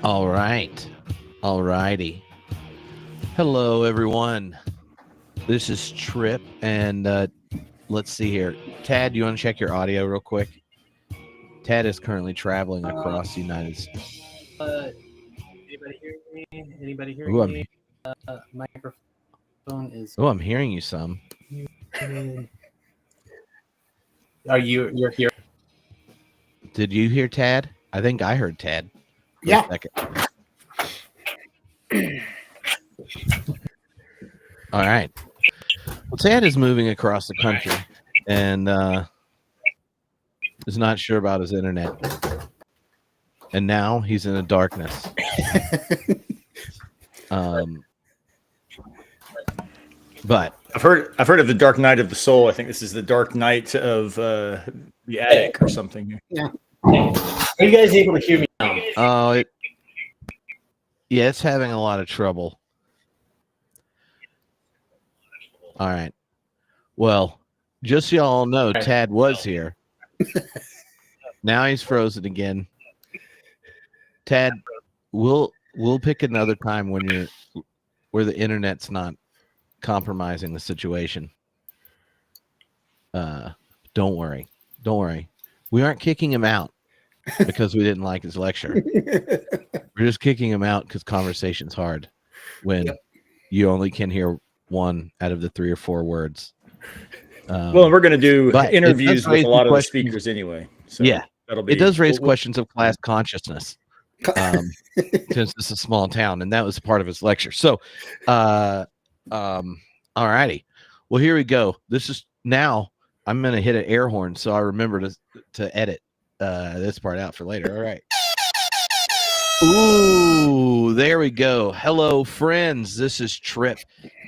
All right. All righty. Hello, everyone. This is Trip, and let's see here. Tad, you want to check your audio real quick? Tad is currently traveling across the United States. Anybody hearing me? Anybody hearing Ooh, me? Microphone is. I'm hearing you some. Are you're here? Did you hear Tad? I think I heard Tad. For Yeah. a second. All right. Well, Tad is moving across the country and is not sure about his internet. And now he's in the darkness. But I've heard of the Dark Night of the Soul. I think this is the Dark Night of the Attic or something. Yeah. Are you guys able to hear me now? Yeah, it's having a lot of trouble. All right. Well, just so y'all know, Tad was here. Now he's frozen again. Tad, we'll pick another time when where the internet's not compromising the situation. Don't worry. We aren't kicking him out because we didn't like his lecture. We're just kicking him out because conversation's hard when you only can hear one out of the 3 or 4 words. Well, we're going to do interviews with a lot of the speakers anyway. So yeah, it does raise questions of class consciousness. Since it's a small town, and that was part of his lecture. So, all righty. Well, here we go. This is now. I'm gonna hit an air horn, so I remember to edit this part out for later. All right. Ooh, there we go. Hello, friends. This is Trip,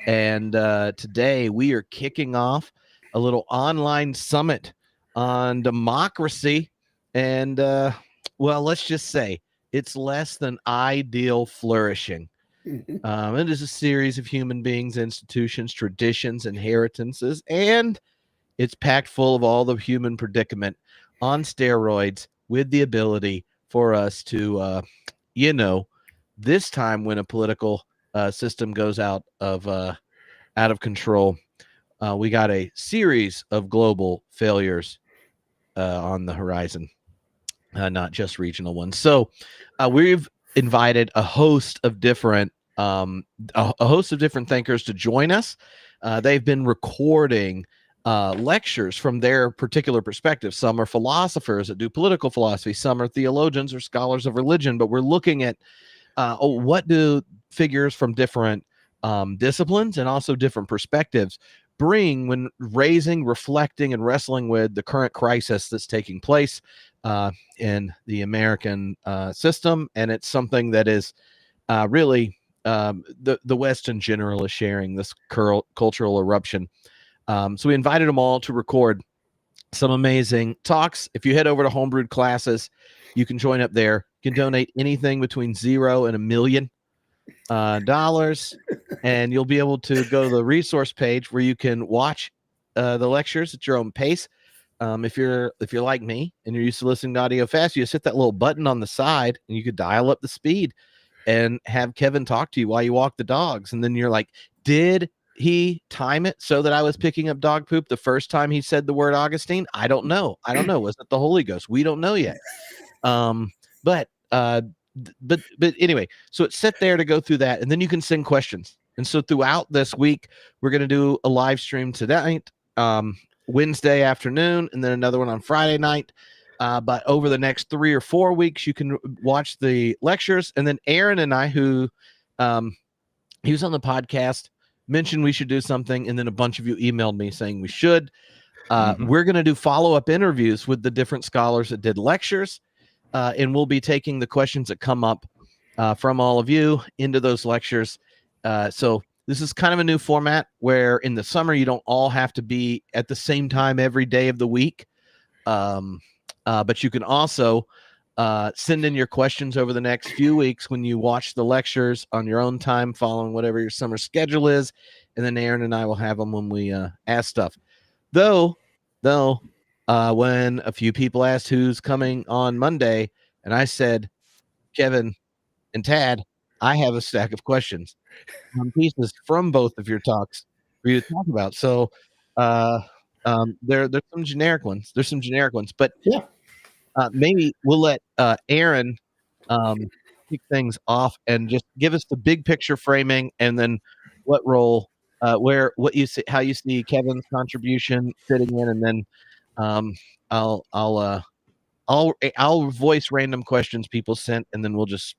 and today we are kicking off a little online summit on democracy, and well, let's just say it's less than ideal flourishing. It is a series of human beings, institutions, traditions, inheritances, and it's packed full of all the human predicament on steroids with the ability for us to, this time when a political system goes out of control, we got a series of global failures on the horizon. Not just regional ones. So we've invited a host of different thinkers to join us. They've been recording lectures from their particular perspective. Some are philosophers that do political philosophy. Some are theologians or scholars of religion. But we're looking at what do figures from different disciplines and also different perspectives bring when raising, reflecting, and wrestling with the current crisis that's taking place in the American system. And it's something that is really the West in general is sharing this cultural eruption. So we invited them all to record some amazing talks. If you head over to Homebrewed Classes, you can join up there. You can donate anything between $0 and $1 million. And you'll be able to go to the resource page where you can watch the lectures at your own pace. If you're like me and you're used to listening to audio fast, you just hit that little button on the side and you could dial up the speed and have Kevin talk to you while you walk the dogs. And then you're like, did he time it so that I was picking up dog poop the first time he said the word Augustine? I don't know. Was it the Holy Ghost? We don't know yet. But anyway, so it's set there to go through that, and then you can send questions. And so throughout this week, we're going to do a live stream tonight, Wednesday afternoon, and then another one on Friday night. But over the next 3 or 4 weeks, you can watch the lectures. And then Aaron and I, who he was on the podcast, mentioned we should do something, and then a bunch of you emailed me saying we should. We're going to do follow-up interviews with the different scholars that did lectures. And we'll be taking the questions that come up from all of you into those lectures. So this is kind of a new format where in the summer, you don't all have to be at the same time every day of the week. But you can also send in your questions over the next few weeks when you watch the lectures on your own time, following whatever your summer schedule is. And then Aaron and I will have them when we ask stuff. Though, when a few people asked who's coming on Monday, and I said Kevin And Tad, I have a stack of questions on pieces from both of your talks for you to talk about. So there's some generic ones. There's some generic ones, but Yeah. maybe we'll let Aaron kick things off and just give us the big picture framing, and then what role, what you see, how you see Kevin's contribution fitting in, and then I'll voice random questions people sent, and then we'll just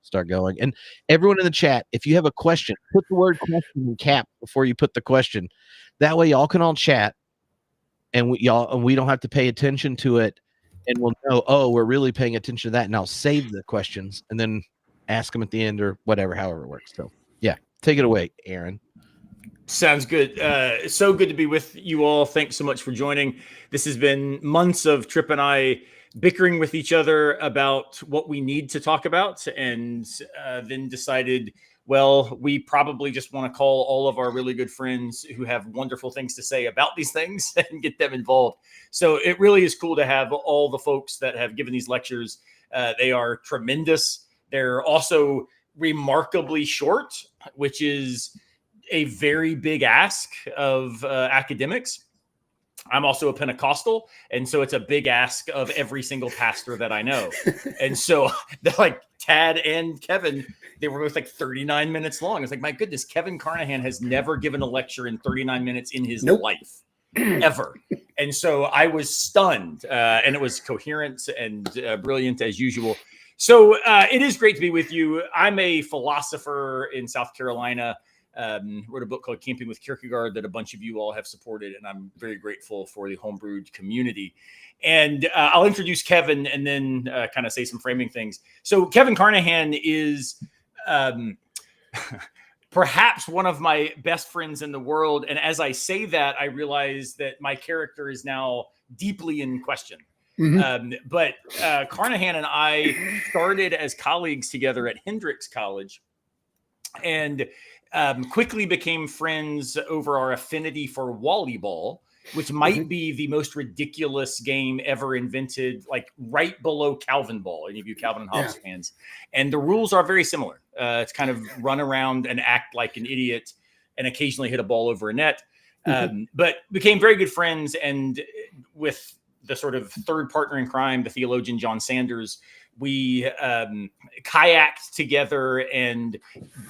start going. And everyone in the chat, if you have a question, put the word question in cap before you put the question. That way, y'all can all chat, and we don't have to pay attention to it, and we'll know, oh, we're really paying attention to that, and I'll save the questions and then ask them at the end or whatever, however it works. So yeah, take it away, Aaron. Sounds good. So good to be with you all. Thanks so much for joining. This has been months of Trip and I bickering with each other about what we need to talk about, and then decided, well, we probably just want to call all of our really good friends who have wonderful things to say about these things and get them involved. So it really is cool to have all the folks that have given these lectures. They are tremendous. They're also remarkably short, which is a very big ask of academics. I'm also a Pentecostal, and so it's a big ask of every single pastor that I know. And so they're like Tad and Kevin, they were both like 39 minutes long. It's like, my goodness, Kevin Carnahan has never given a lecture in 39 minutes in his life, ever. And so I was stunned, and it was coherent and brilliant as usual. So it is great to be with you. I'm a philosopher in South Carolina. Wrote a book called Camping with Kierkegaard that a bunch of you all have supported, and I'm very grateful for the homebrewed community. And I'll introduce Kevin and then kind of say some framing things. So Kevin Carnahan is perhaps one of my best friends in the world. And as I say that, I realize that my character is now deeply in question. But Carnahan and I started as colleagues together at Hendrix College, and quickly became friends over our affinity for volleyball, which might be the most ridiculous game ever invented, like right below Calvin ball. Any of you Calvin and Hobbes fans? And the rules are very similar. It's kind of run around and act like an idiot and occasionally hit a ball over a net. But became very good friends. And with the sort of third partner in crime, the theologian John Sanders, we kayaked together, and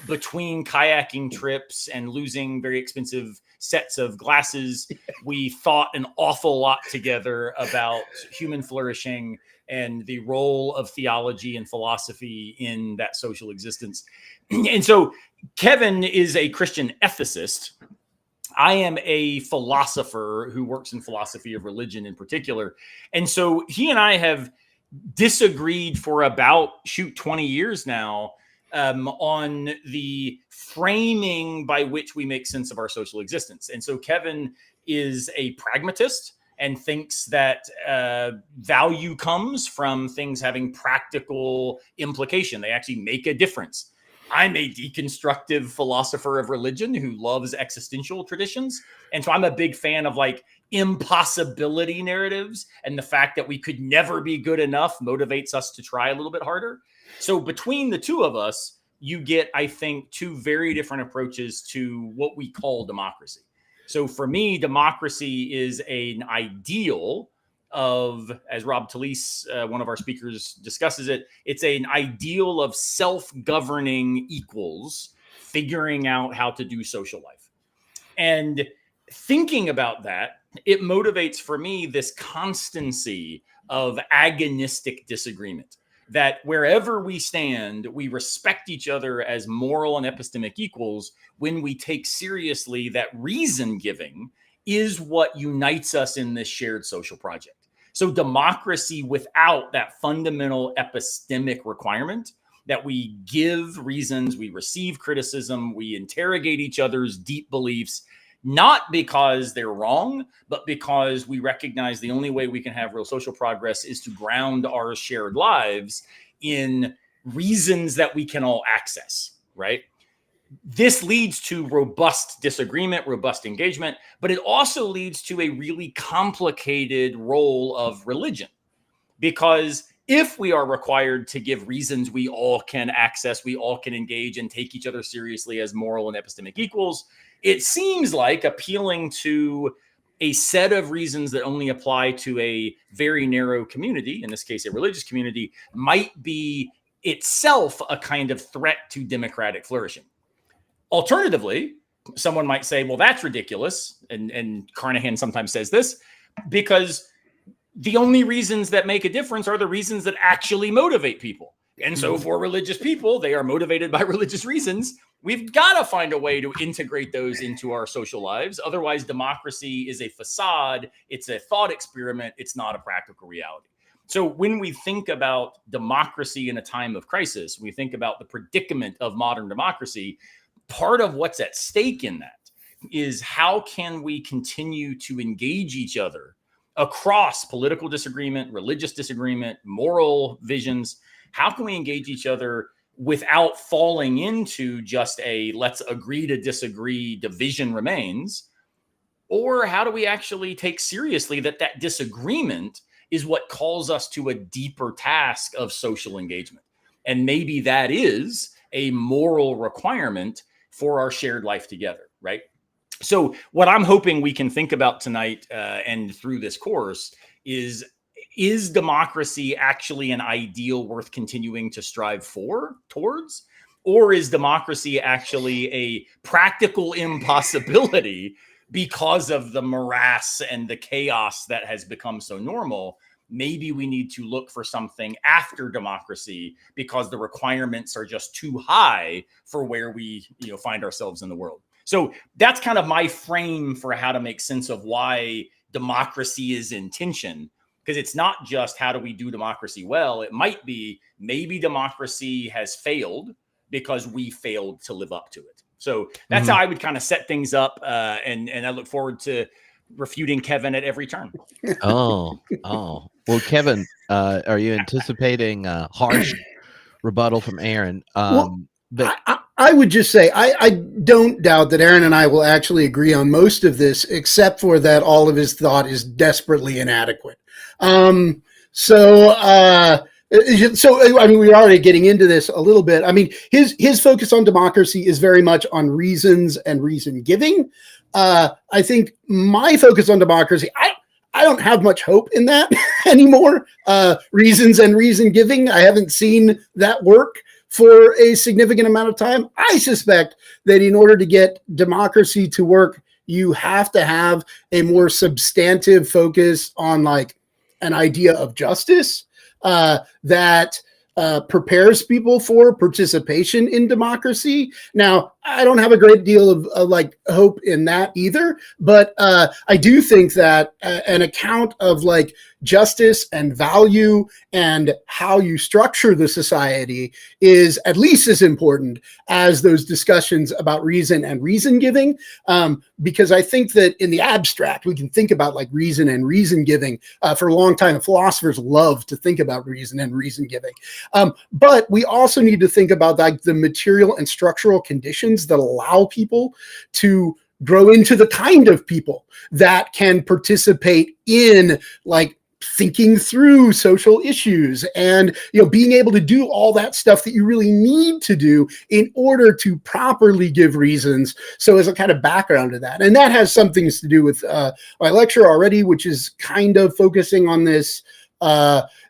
between kayaking trips and losing very expensive sets of glasses, we thought an awful lot together about human flourishing and the role of theology and philosophy in that social existence. And so Kevin is a Christian ethicist. I am a philosopher who works in philosophy of religion in particular. And so he and I have disagreed for about 20 years now on the framing by which we make sense of our social existence. And so Kevin is a pragmatist and thinks that value comes from things having practical implication. They actually make a difference. I'm a deconstructive philosopher of religion who loves existential traditions. And so I'm a big fan of like impossibility narratives, and the fact that we could never be good enough motivates us to try a little bit harder. So between the two of us, you get, I think, two very different approaches to what we call democracy. So for me, democracy is an ideal of, as Rob Talise, one of our speakers, discusses it, it's an ideal of self-governing equals figuring out how to do social life. And thinking about that, it motivates for me this constancy of agonistic disagreement, that wherever we stand, we respect each other as moral and epistemic equals when we take seriously that reason giving is what unites us in this shared social project. So democracy without that fundamental epistemic requirement that we give reasons, we receive criticism, we interrogate each other's deep beliefs, not because they're wrong, but because we recognize the only way we can have real social progress is to ground our shared lives in reasons that we can all access, right? This leads to robust disagreement, robust engagement, but it also leads to a really complicated role of religion, because if we are required to give reasons we all can access, we all can engage and take each other seriously as moral and epistemic equals, it seems like appealing to a set of reasons that only apply to a very narrow community, in this case, a religious community, might be itself a kind of threat to democratic flourishing. Alternatively, someone might say, well, that's ridiculous. And Carnahan sometimes says this, because the only reasons that make a difference are the reasons that actually motivate people. And so for religious people, they are motivated by religious reasons. We've got to find a way to integrate those into our social lives. Otherwise, democracy is a facade. It's a thought experiment. It's not a practical reality. So when we think about democracy in a time of crisis, we think about the predicament of modern democracy. Part of what's at stake in that is how can we continue to engage each other across political disagreement, religious disagreement, moral visions? How can we engage each other without falling into just a let's agree to disagree, division remains? Or how do we actually take seriously that disagreement is what calls us to a deeper task of social engagement? And maybe that is a moral requirement for our shared life together, right? So what I'm hoping we can think about tonight and through this course is democracy actually an ideal worth continuing to strive towards? Or is democracy actually a practical impossibility because of the morass and the chaos that has become so normal? Maybe we need to look for something after democracy because the requirements are just too high for where we find ourselves in the world. So that's kind of my frame for how to make sense of why democracy is in tension, because it's not just how do we do democracy well. It might be maybe democracy has failed because we failed to live up to it. So that's how I would kind of set things up. And I look forward to refuting Kevin at every turn. Oh. Well, Kevin, are you anticipating a harsh rebuttal from Aaron? But I would just say I don't doubt that Aaron and I will actually agree on most of this, except for that all of his thought is desperately inadequate. So I mean, we're already getting into this a little bit. I mean, his focus on democracy is very much on reasons and reason giving. I think my focus on democracy, I don't have much hope in that anymore. Reasons and reason giving, I haven't seen that work for a significant amount of time. I suspect that in order to get democracy to work, you have to have a more substantive focus on like an idea of justice that prepares people for participation in democracy. Now, I don't have a great deal of like hope in that either, but I do think that an account of like justice and value and how you structure the society is at least as important as those discussions about reason and reason giving. Because I think that in the abstract, we can think about like reason and reason giving. For a long time, philosophers love to think about reason and reason giving. But we also need to think about like the material and structural conditions that allow people to grow into the kind of people that can participate in like thinking through social issues and being able to do all that stuff that you really need to do in order to properly give reasons. So as a kind of background to that, and that has some things to do with my lecture already, which is kind of focusing on this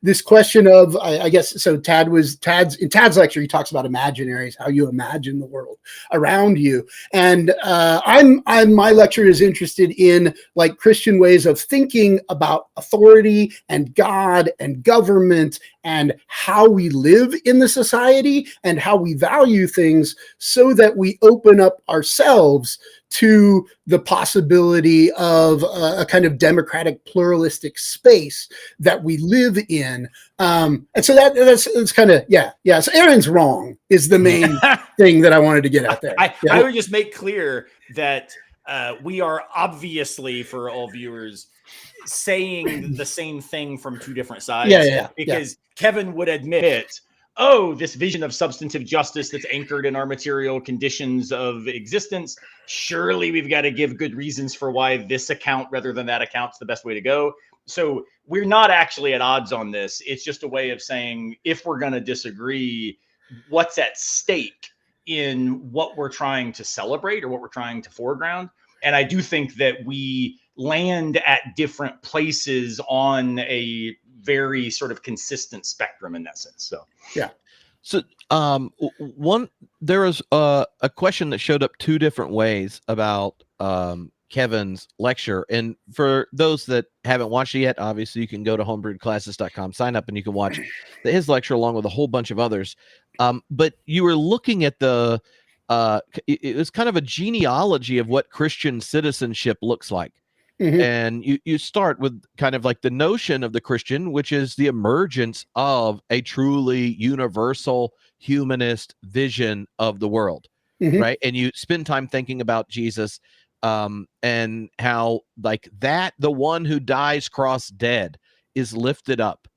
this question of, I guess, so in Tad's lecture, he talks about imaginaries, how you imagine the world around you. And my lecture is interested in like Christian ways of thinking about authority and God and government and how we live in the society and how we value things so that we open up ourselves to the possibility of a kind of democratic pluralistic space that we live in. And so that's kind of, yeah. So Aaron's wrong is the main thing that I wanted to get out there. I would just make clear that we are obviously, for all viewers, saying the same thing from two different sides. Because Kevin would admit, this vision of substantive justice that's anchored in our material conditions of existence, surely we've got to give good reasons for why this account rather than that account's the best way to go. So we're not actually at odds on this. It's just a way of saying, if we're going to disagree, what's at stake in what we're trying to celebrate or what we're trying to foreground. And I do think that we land at different places on a very sort of consistent spectrum in that sense. So, yeah. So there was a question that showed up two different ways about Kevin's lecture. And for those that haven't watched it yet, obviously you can go to homebrewedclasses.com, sign up, and you can watch his lecture along with a whole bunch of others. But you were looking at it was kind of a genealogy of what Christian citizenship looks like. And you start with kind of like the notion of the Christian, which is the emergence of a truly universal humanist vision of the world, right? And you spend time thinking about Jesus, and how like that, the one who dies cross dead is lifted up,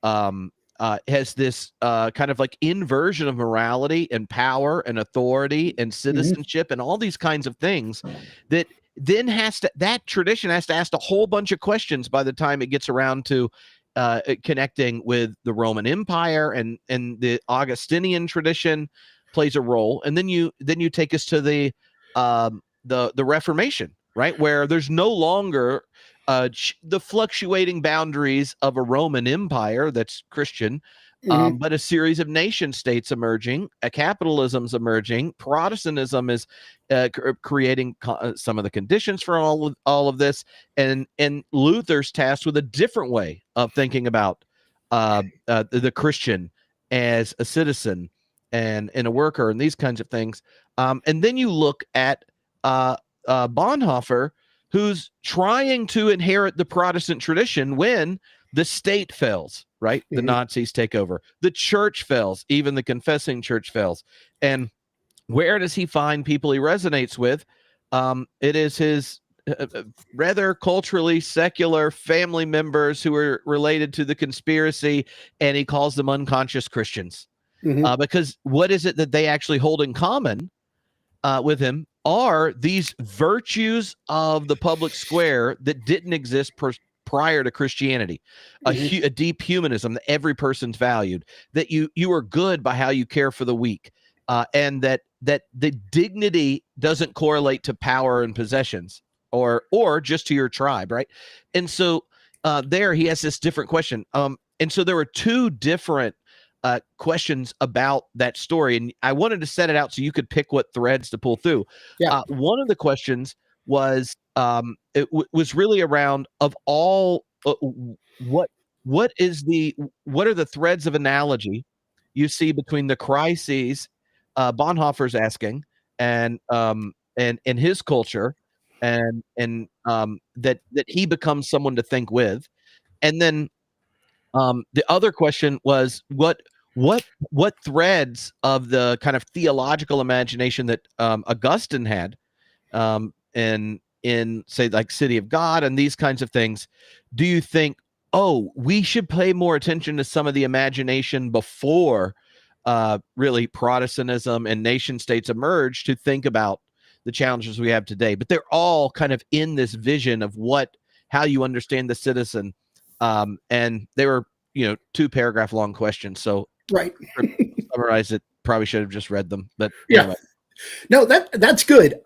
has this kind of like inversion of morality and power and authority and citizenship and all these kinds of things that then that tradition has to ask a whole bunch of questions by the time it gets around to connecting with the Roman Empire, and the Augustinian tradition plays a role. And then you take us to the Reformation, right, where there's no longer the fluctuating boundaries of a Roman Empire that's Christian, but a series of nation states emerging, capitalism's emerging, Protestantism is creating some of the conditions for all of this, and Luther's tasked with a different way of thinking about the Christian as a citizen and a worker and these kinds of things. And then you look at Bonhoeffer, who's trying to inherit the Protestant tradition when the state fails, right? The Nazis take over. The church fails. Even the confessing church fails. And where does he find people he resonates with? It is his rather culturally secular family members who are related to the conspiracy, and he calls them unconscious Christians. Because what is it that they actually hold in common with him are these virtues of the public square that didn't exist prior to Christianity, a deep humanism that every person's valued, that you are good by how you care for the weak, and that the dignity doesn't correlate to power and possessions or just to your tribe, right? And so there he has this different question. And so there were two different questions about that story, and I wanted to set it out so you could pick what threads to pull through. One of the questions was was really around of all what are the threads of analogy you see between the crises Bonhoeffer's asking and his culture, and that he becomes someone to think with, and then the other question was what threads of the kind of theological imagination that Augustine had, and in say like City of God and these kinds of things, do you think, oh, we should pay more attention to some of the imagination before really Protestantism and nation states emerged to think about the challenges we have today? But they're all kind of in this vision of how you understand the citizen. And they were, 2-paragraph long questions. So right. To summarize it, probably should have just read them, but anyway. No, that's good.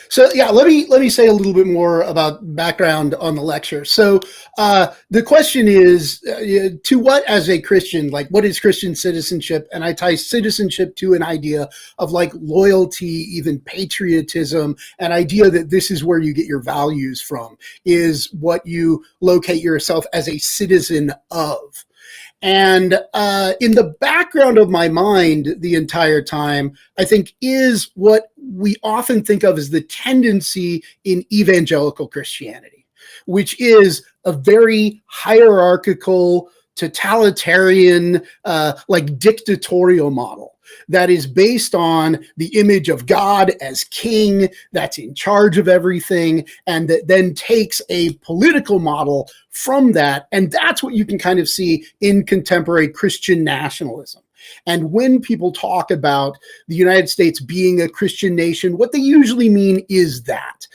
So yeah, let me say a little bit more about background on the lecture. So the question is, to what as a Christian, like what is Christian citizenship? And I tie citizenship to an idea of like loyalty, even patriotism, an idea that this is where you get your values from, is what you locate yourself as a citizen of. And in the background of my mind the entire time, I think, is what we often think of as the tendency in evangelical Christianity, which is a very hierarchical, totalitarian, like dictatorial model that is based on the image of God as king that's in charge of everything, and that then takes a political model from that. And that's what you can kind of see in contemporary Christian nationalism. And when people talk about the United States being a Christian nation, what they usually mean is that,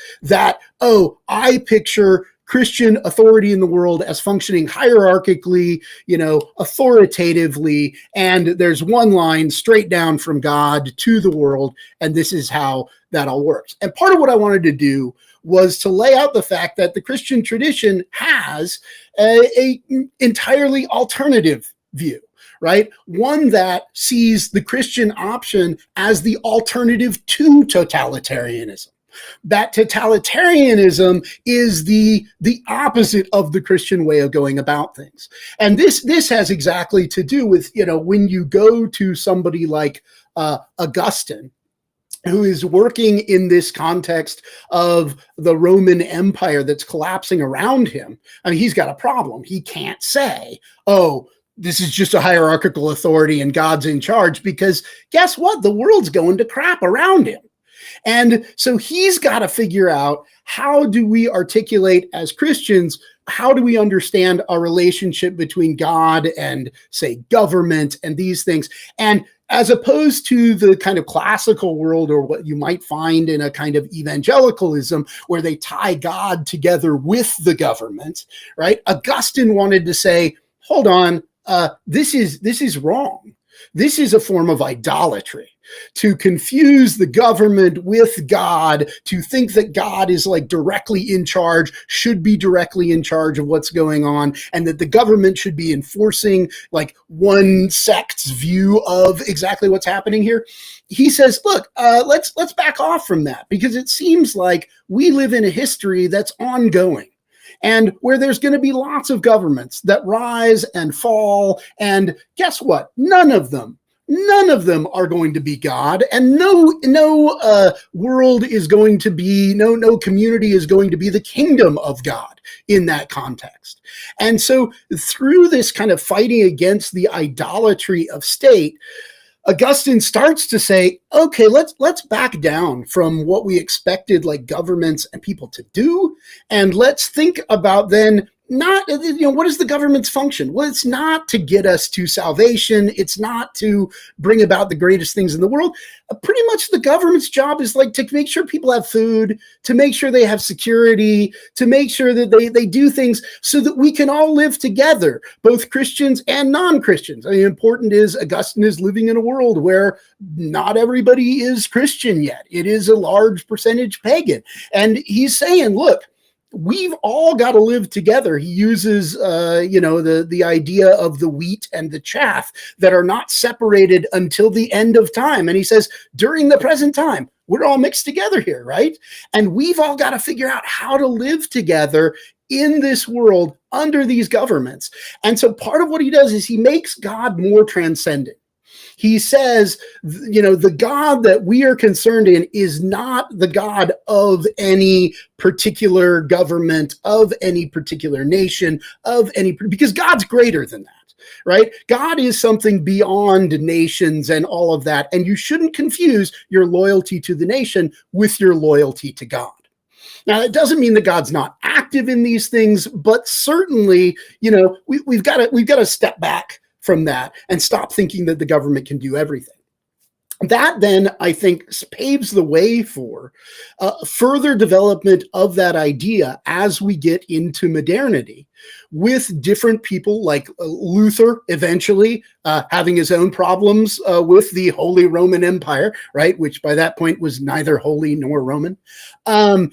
oh, I picture Christian authority in the world as functioning hierarchically, authoritatively, and there's one line straight down from God to the world, and this is how that all works. And part of what I wanted to do was to lay out the fact that the Christian tradition has a entirely alternative view, right? One that sees the Christian option as the alternative to totalitarianism. That totalitarianism is the opposite of the Christian way of going about things. And this has exactly to do with, when you go to somebody like Augustine, who is working in this context of the Roman Empire that's collapsing around him. I mean, he's got a problem. He can't say, oh, this is just a hierarchical authority and God's in charge, because guess what? The world's going to crap around him. And so he's got to figure out, how do we articulate as Christians, how do we understand our relationship between God and, say, government and these things? And as opposed to the kind of classical world, or what you might find in a kind of evangelicalism, where they tie God together with the government, right? Augustine wanted to say, hold on, this is wrong. This is a form of idolatry, to confuse the government with God, to think that God is like directly in charge, should be directly in charge of what's going on, and that the government should be enforcing like one sect's view of exactly what's happening here. He says, look, let's back off from that, because it seems like we live in a history that's ongoing, and where there's going to be lots of governments that rise and fall. And guess what? None of them are going to be God, and no world is going to be, no community is going to be the kingdom of God in that context. And so through this kind of fighting against the idolatry of state, Augustine starts to say, okay, let's back down from what we expected like governments and people to do, and let's think about then, not, what is the government's function? Well, it's not to get us to salvation. It's not to bring about the greatest things in the world. Pretty much the government's job is like to make sure people have food, to make sure they have security, to make sure that they do things so that we can all live together, both Christians and non-Christians. I mean, important is Augustine is living in a world where not everybody is Christian yet. It is a large percentage pagan. And he's saying, look, we've all got to live together. He uses, the idea of the wheat and the chaff that are not separated until the end of time. And he says, during the present time, we're all mixed together here, right? And we've all got to figure out how to live together in this world under these governments. And so part of what he does is he makes God more transcendent. He says, the God that we are concerned in is not the God of any particular government, of any particular nation, because God's greater than that, right? God is something beyond nations and all of that. And you shouldn't confuse your loyalty to the nation with your loyalty to God. Now, that doesn't mean that God's not active in these things, but certainly, we've got to step back from that and stop thinking that the government can do everything. That then, I think, paves the way for further development of that idea as we get into modernity, with different people like Luther eventually having his own problems with the Holy Roman Empire, right? Which by that point was neither holy nor Roman. And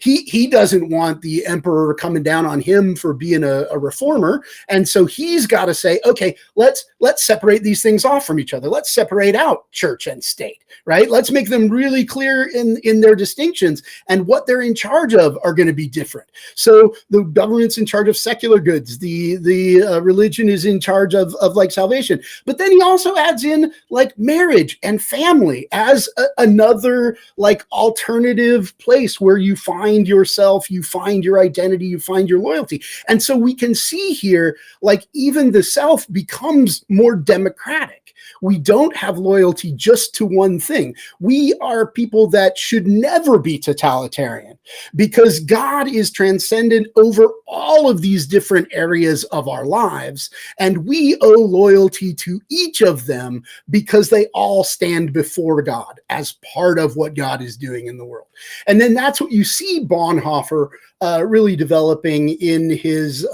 he doesn't want the emperor coming down on him for being a reformer. And so he's got to say, okay, let's separate these things off from each other. Let's separate out church and state, right? Let's make them really clear in their distinctions, and what they're in charge of are going to be different. So the government's in charge of secular goods. The religion is in charge of like salvation. But then he also adds in like marriage and family as another like alternative place where you find yourself, you find your identity, you find your loyalty. And so we can see here, like even the self becomes more democratic. We don't have loyalty just to one thing. We are people that should never be totalitarian, because God is transcendent over all of these different areas of our lives, and we owe loyalty to each of them because they all stand before God as part of what God is doing in the world. And then that's what you see Bonhoeffer really developing in his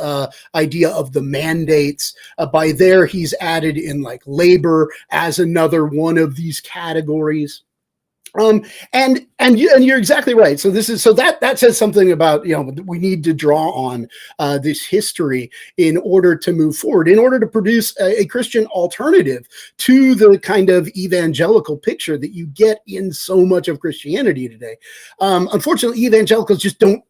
idea of the mandates. By there, he's added in like labor as another one of these categories. And you're exactly right. So that says something about, we need to draw on this history in order to move forward, in order to produce a Christian alternative to the kind of evangelical picture that you get in so much of Christianity today. Unfortunately, evangelicals just don't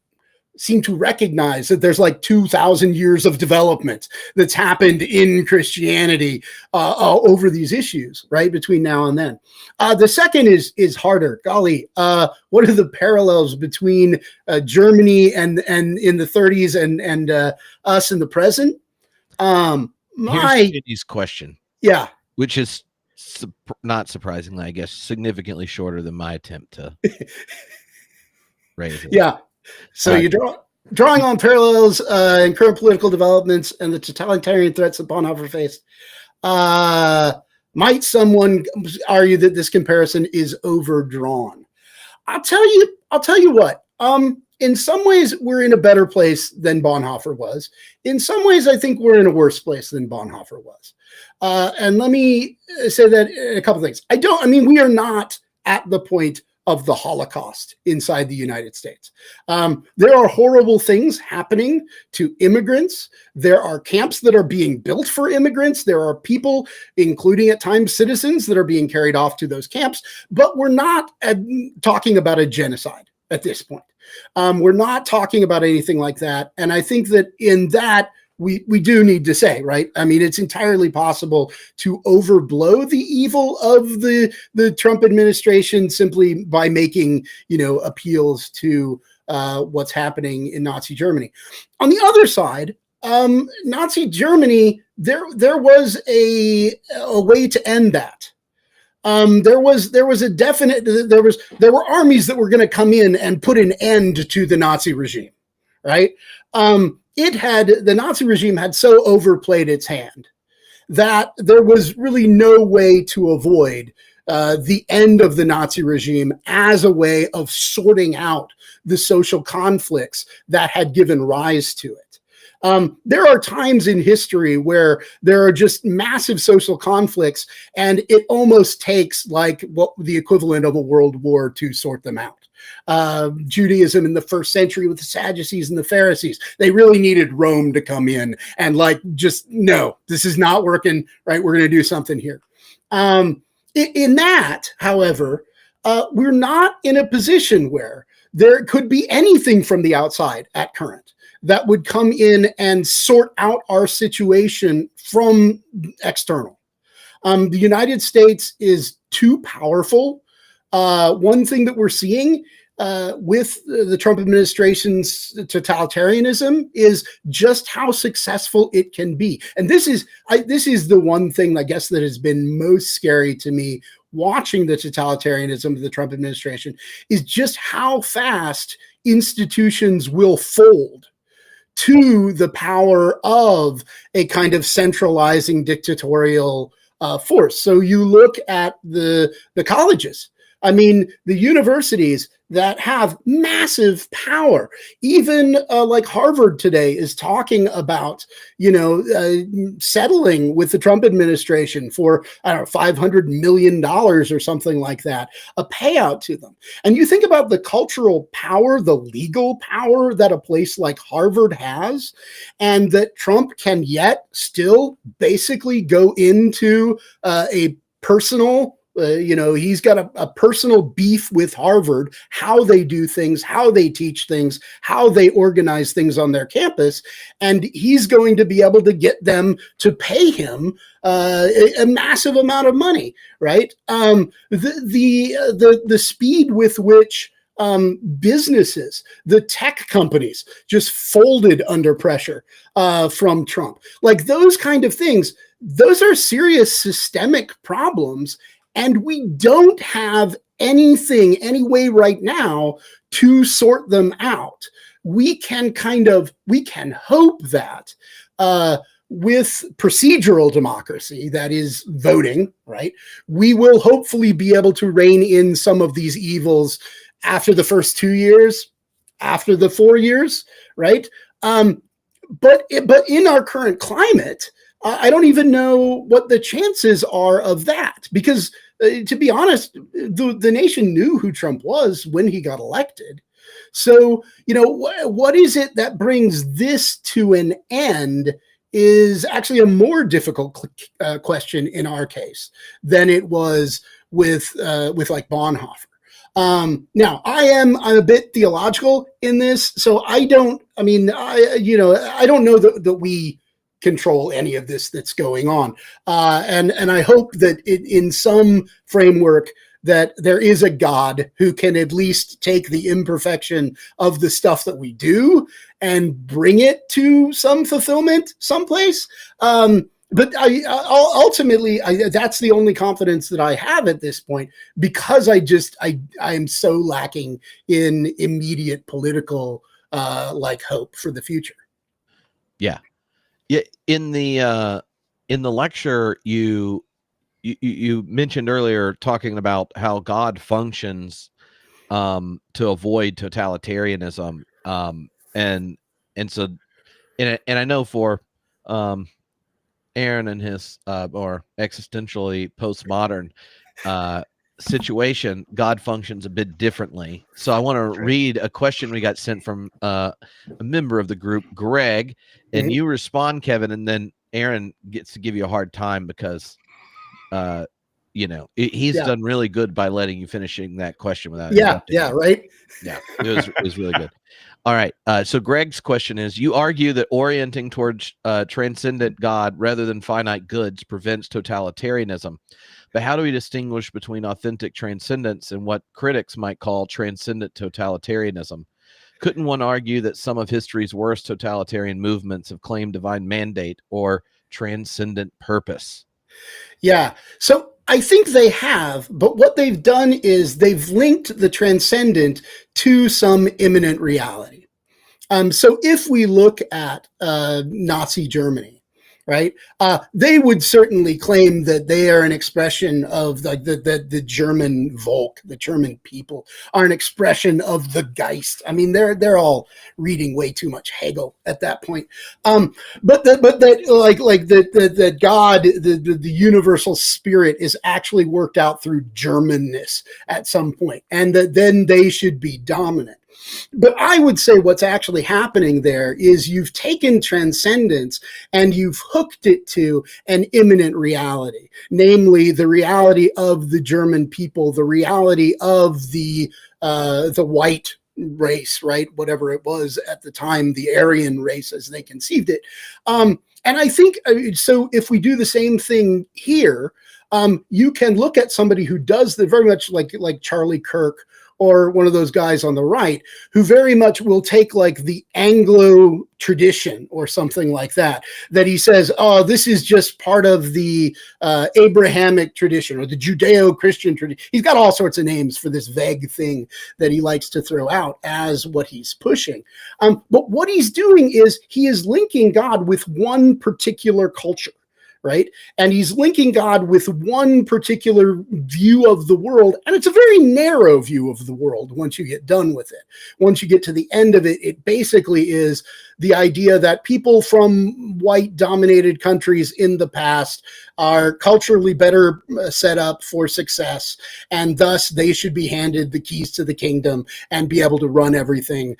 seem to recognize that there's like 2,000 years of development that's happened in Christianity over these issues, right, between now and then. The second is harder. Golly, what are the parallels between Germany and in the 30s and us in the present? Here's Jenny's question. Yeah. Which is not surprisingly, I guess, significantly shorter than my attempt to raise it. Yeah. So you're drawing on parallels in current political developments and the totalitarian threats that Bonhoeffer faced. Might someone argue that this comparison is overdrawn? I'll tell you what. In some ways, we're in a better place than Bonhoeffer was. In some ways, I think we're in a worse place than Bonhoeffer was. And let me say that a couple things. We are not at the point of the Holocaust inside the United States. There are horrible things happening to immigrants. There are camps that are being built for immigrants. There are people, including at times citizens, that are being carried off to those camps. But we're not talking about a genocide at this point. We're not talking about anything like that. And I think that in that, we do need to say, right? It's entirely possible to overblow the evil of the Trump administration simply by making, appeals to what's happening in Nazi Germany. On the other side, Nazi Germany, there was a way to end that. There were armies that were going to come in and put an end to the Nazi regime, right? The Nazi regime had so overplayed its hand that there was really no way to avoid the end of the Nazi regime as a way of sorting out the social conflicts that had given rise to it. There are times in history where there are just massive social conflicts, and it almost takes like what the equivalent of a world war to sort them out. Judaism in the first century with the Sadducees and the Pharisees, they really needed Rome to come in and no, this is not working, right? We're going to do something here. In that, however, we're not in a position where there could be anything from the outside at current that would come in and sort out our situation from external. The United States is too powerful. One thing that we're seeing with the Trump administration's totalitarianism is just how successful it can be. And this is the one thing, I guess, that has been most scary to me watching the totalitarianism of the Trump administration, is just how fast institutions will fold to the power of a kind of centralizing dictatorial force. So you look at the colleges. The universities that have massive power, even like Harvard today is talking about, settling with the Trump administration for, $500 million or something like that, a payout to them. And you think about the cultural power, the legal power that a place like Harvard has, and that Trump can yet still basically go into a personal he's got a personal beef with Harvard, how they do things, how they teach things, how they organize things on their campus. And he's going to be able to get them to pay him a massive amount of money, right? The speed with which businesses, the tech companies just folded under pressure from Trump, like those kind of things, those are serious systemic problems. And we don't have any way right now to sort them out. we can hope that with procedural democracy, that is voting, right, we will hopefully be able to rein in some of these evils after the first 2 years, after the 4 years, right? But in our current climate, I don't even know what the chances are of that, because to be honest, the nation knew who Trump was when he got elected. So, what is it that brings this to an end is actually a more difficult question in our case than it was with like Bonhoeffer. Now I'm a bit theological in this, so I don't know that we control any of this that's going on. And I hope that in some framework that there is a God who can at least take the imperfection of the stuff that we do and bring it to some fulfillment someplace. But ultimately, that's the only confidence that I have at this point, because I am so lacking in immediate political hope for the future. Yeah. In the lecture, you mentioned earlier, talking about how God functions to avoid totalitarianism, and I know for Aaron and his or existentially postmodern situation, God functions a bit differently. So I want to read a question we got sent from a member of the group, Greg, and you respond, Kevin, and then Aaron gets to give you a hard time because he's done really good by letting you finishing that question without interrupting you. Right. Yeah, it was really good. All right. So Greg's question is, you argue that orienting towards transcendent God rather than finite goods prevents totalitarianism. But how do we distinguish between authentic transcendence and what critics might call transcendent totalitarianism? Couldn't one argue that some of history's worst totalitarian movements have claimed divine mandate or transcendent purpose? Yeah. So I think they have, but what they've done is they've linked the transcendent to some imminent reality. So if we look at Nazi Germany, right, they would certainly claim that they are an expression of the German Volk, the German people are an expression of the Geist. I mean, they're all reading way too much Hegel at that point. But that God, the universal spirit, is actually worked out through Germanness at some point, and that then they should be dominant. But I would say what's actually happening there is you've taken transcendence and you've hooked it to an imminent reality, namely the reality of the German people, the reality of the white race, right? Whatever it was at the time, the Aryan race as they conceived it. And I think, so if we do the same thing here, you can look at somebody who does very much like Charlie Kirk, or one of those guys on the right, who very much will take like the Anglo tradition or something like that he says, oh, this is just part of the Abrahamic tradition or the Judeo-Christian tradition. He's got all sorts of names for this vague thing that he likes to throw out as what he's pushing. But what he's doing is he is linking God with one particular culture. Right. And he's linking God with one particular view of the world. And it's a very narrow view of the world once you get done with it. Once you get to the end of it, it basically is the idea that people from white dominated countries in the past are culturally better set up for success. And thus they should be handed the keys to the kingdom and be able to run everything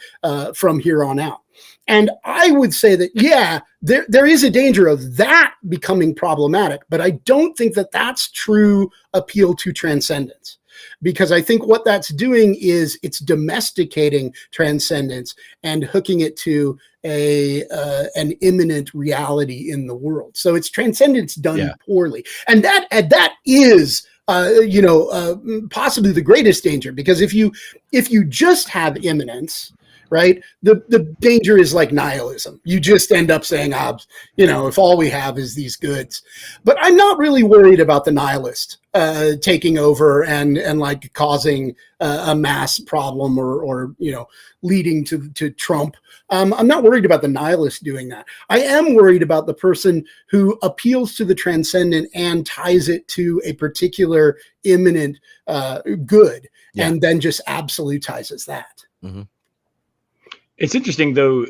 from here on out. And I would say that, yeah, there is a danger of that becoming problematic, but I don't think that that's true appeal to transcendence, because I think what that's doing is it's domesticating transcendence and hooking it to an imminent reality in the world. So it's transcendence done poorly, and that is possibly the greatest danger, because if you just have immanence, right? The danger is like nihilism. You just end up saying, if all we have is these goods. But I'm not really worried about the nihilist taking over and like causing a mass problem or leading to Trump. I'm not worried about the nihilist doing that. I am worried about the person who appeals to the transcendent and ties it to a particular imminent good, and then just absolutizes that. Mm-hmm. It's interesting, though.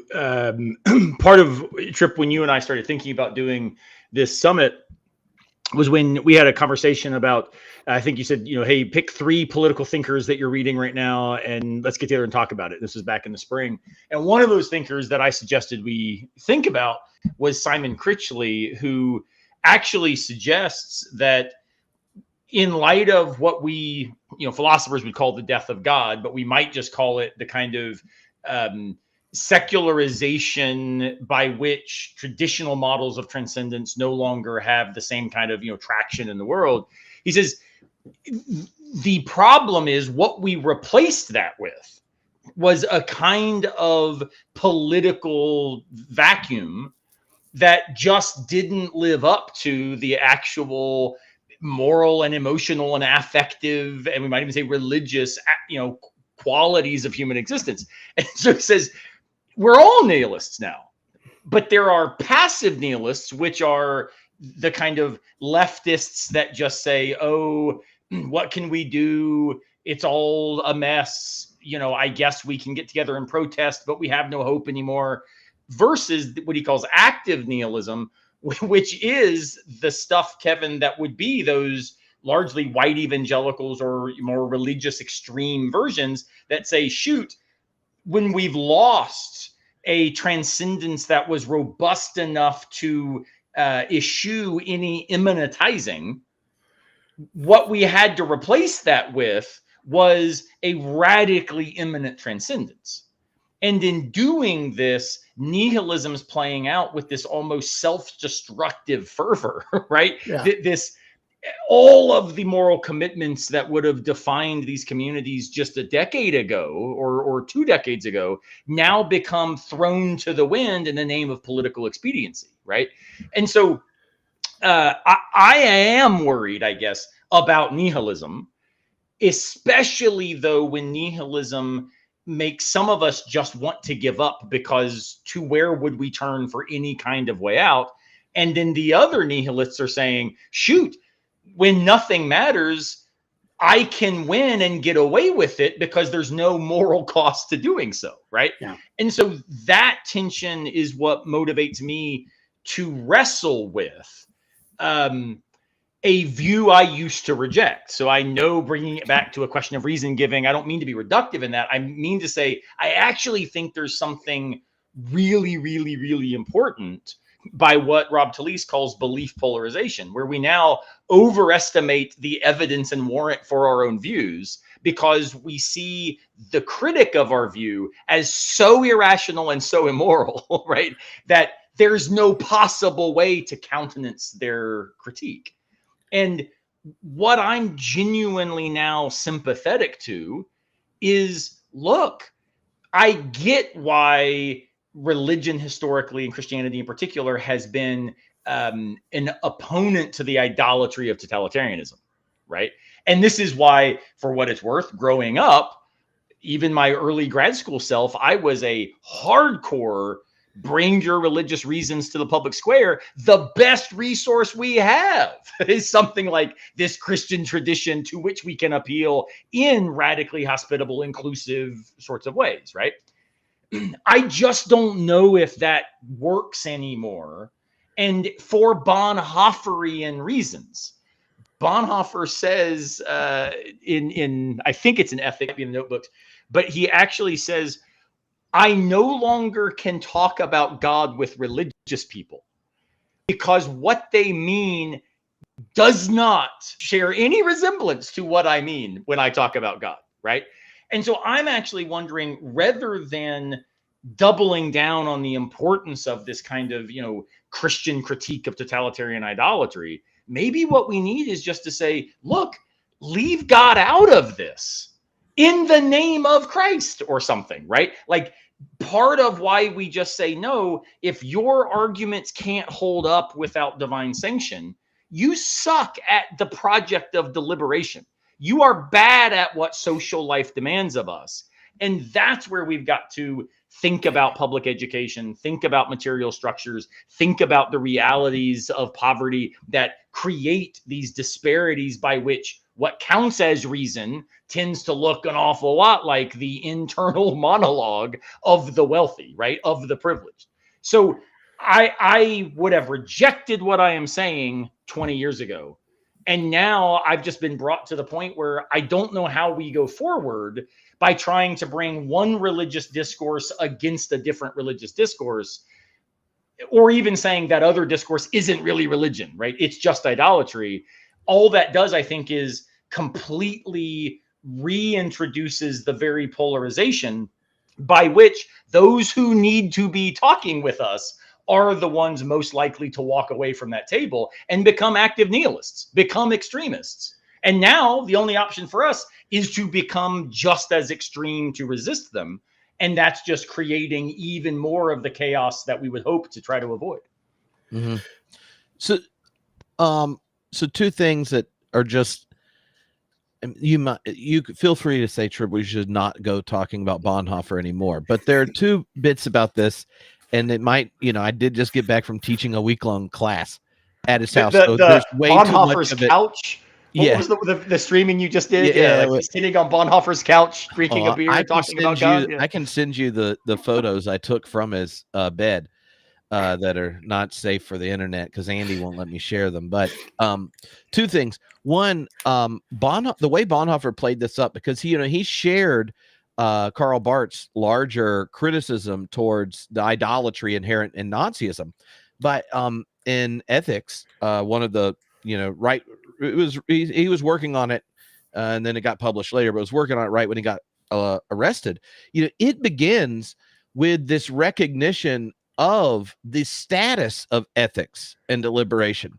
Part of Trip, when you and I started thinking about doing this summit, was when we had a conversation about, I think you said, hey, pick 3 political thinkers that you're reading right now, and let's get together and talk about it. This was back in the spring. And one of those thinkers that I suggested we think about was Simon Critchley, who actually suggests that in light of what we, philosophers would call the death of God, but we might just call it the kind of secularization by which traditional models of transcendence no longer have the same kind of traction in the world. He says the problem is what we replaced that with was a kind of political vacuum that just didn't live up to the actual moral and emotional and affective, and we might even say religious, qualities of human existence. And so he says, we're all nihilists now, but there are passive nihilists, which are the kind of leftists that just say, oh, what can we do? It's all a mess. I guess we can get together and protest, but we have no hope anymore. Versus what he calls active nihilism, which is the stuff, Kevin, that would be those largely white evangelicals or more religious extreme versions that say, shoot, when we've lost a transcendence that was robust enough to eschew any immanentizing, what we had to replace that with was a radically immanent transcendence. And in doing this, nihilism's playing out with this almost self-destructive fervor, right? Yeah. All of the moral commitments that would have defined these communities just a decade ago or 2 decades ago now become thrown to the wind in the name of political expediency, right? And so I am worried, I guess, about nihilism, especially though when nihilism makes some of us just want to give up, because to where would we turn for any kind of way out? And then the other nihilists are saying, shoot, when nothing matters, I can win and get away with it because there's no moral cost to doing so, right? Yeah. And so that tension is what motivates me to wrestle with a view I used to reject. So I know, bringing it back to a question of reason giving, I don't mean to be reductive in that. I mean to say, I actually think there's something really, really, really important by what Rob Talese calls belief polarization, where we now overestimate the evidence and warrant for our own views because we see the critic of our view as so irrational and so immoral, right? That there's no possible way to countenance their critique. And what I'm genuinely now sympathetic to is, look, I get why religion historically, and Christianity in particular, has been an opponent to the idolatry of totalitarianism, right? And this is why, for what it's worth, growing up, even my early grad school self, I was a hardcore bring your religious reasons to the public square. The best resource we have is something like this Christian tradition to which we can appeal in radically hospitable, inclusive sorts of ways, right? I just don't know if that works anymore. And for Bonhoefferian reasons. Bonhoeffer says in I think it's an ethic in the notebooks, but he actually says, I no longer can talk about God with religious people because what they mean does not share any resemblance to what I mean when I talk about God, right? And so I'm actually wondering, rather than doubling down on the importance of this kind of, Christian critique of totalitarian idolatry, maybe what we need is just to say, look, leave God out of this in the name of Christ or something, right? Like, part of why we just say no, if your arguments can't hold up without divine sanction, you suck at the project of deliberation. You are bad at what social life demands of us. And that's where we've got to think about public education, think about material structures, think about the realities of poverty that create these disparities by which what counts as reason tends to look an awful lot like the internal monologue of the wealthy, right? Of the privileged. So I would have rejected what I am saying 20 years ago. And now I've just been brought to the point where I don't know how we go forward by trying to bring one religious discourse against a different religious discourse, or even saying that other discourse isn't really religion, right? It's just idolatry. All that does, I think, is completely reintroduces the very polarization by which those who need to be talking with us are the ones most likely to walk away from that table and become active nihilists, become extremists. And now the only option for us is to become just as extreme to resist them. And that's just creating even more of the chaos that we would hope to try to avoid. Mm-hmm. So two things that are just, you feel free to say, Trib, we should not go talking about Bonhoeffer anymore. But there are two bits about this, and it might, I did just get back from teaching a week-long class at his house. So there's way too much of it. Couch. What was the streaming you just did? Yeah, like sitting on Bonhoeffer's couch, drinking a beer, talking about God. I can send you the photos I took from his bed that are not safe for the internet because Andy won't let me share them. But two things. One, the way Bonhoeffer played this up, because he shared Karl Barth's larger criticism towards the idolatry inherent in Nazism, but in ethics, one of the right. He was working on it, and then it got published later, but was working on it right when he got arrested. It begins with this recognition of the status of ethics and deliberation,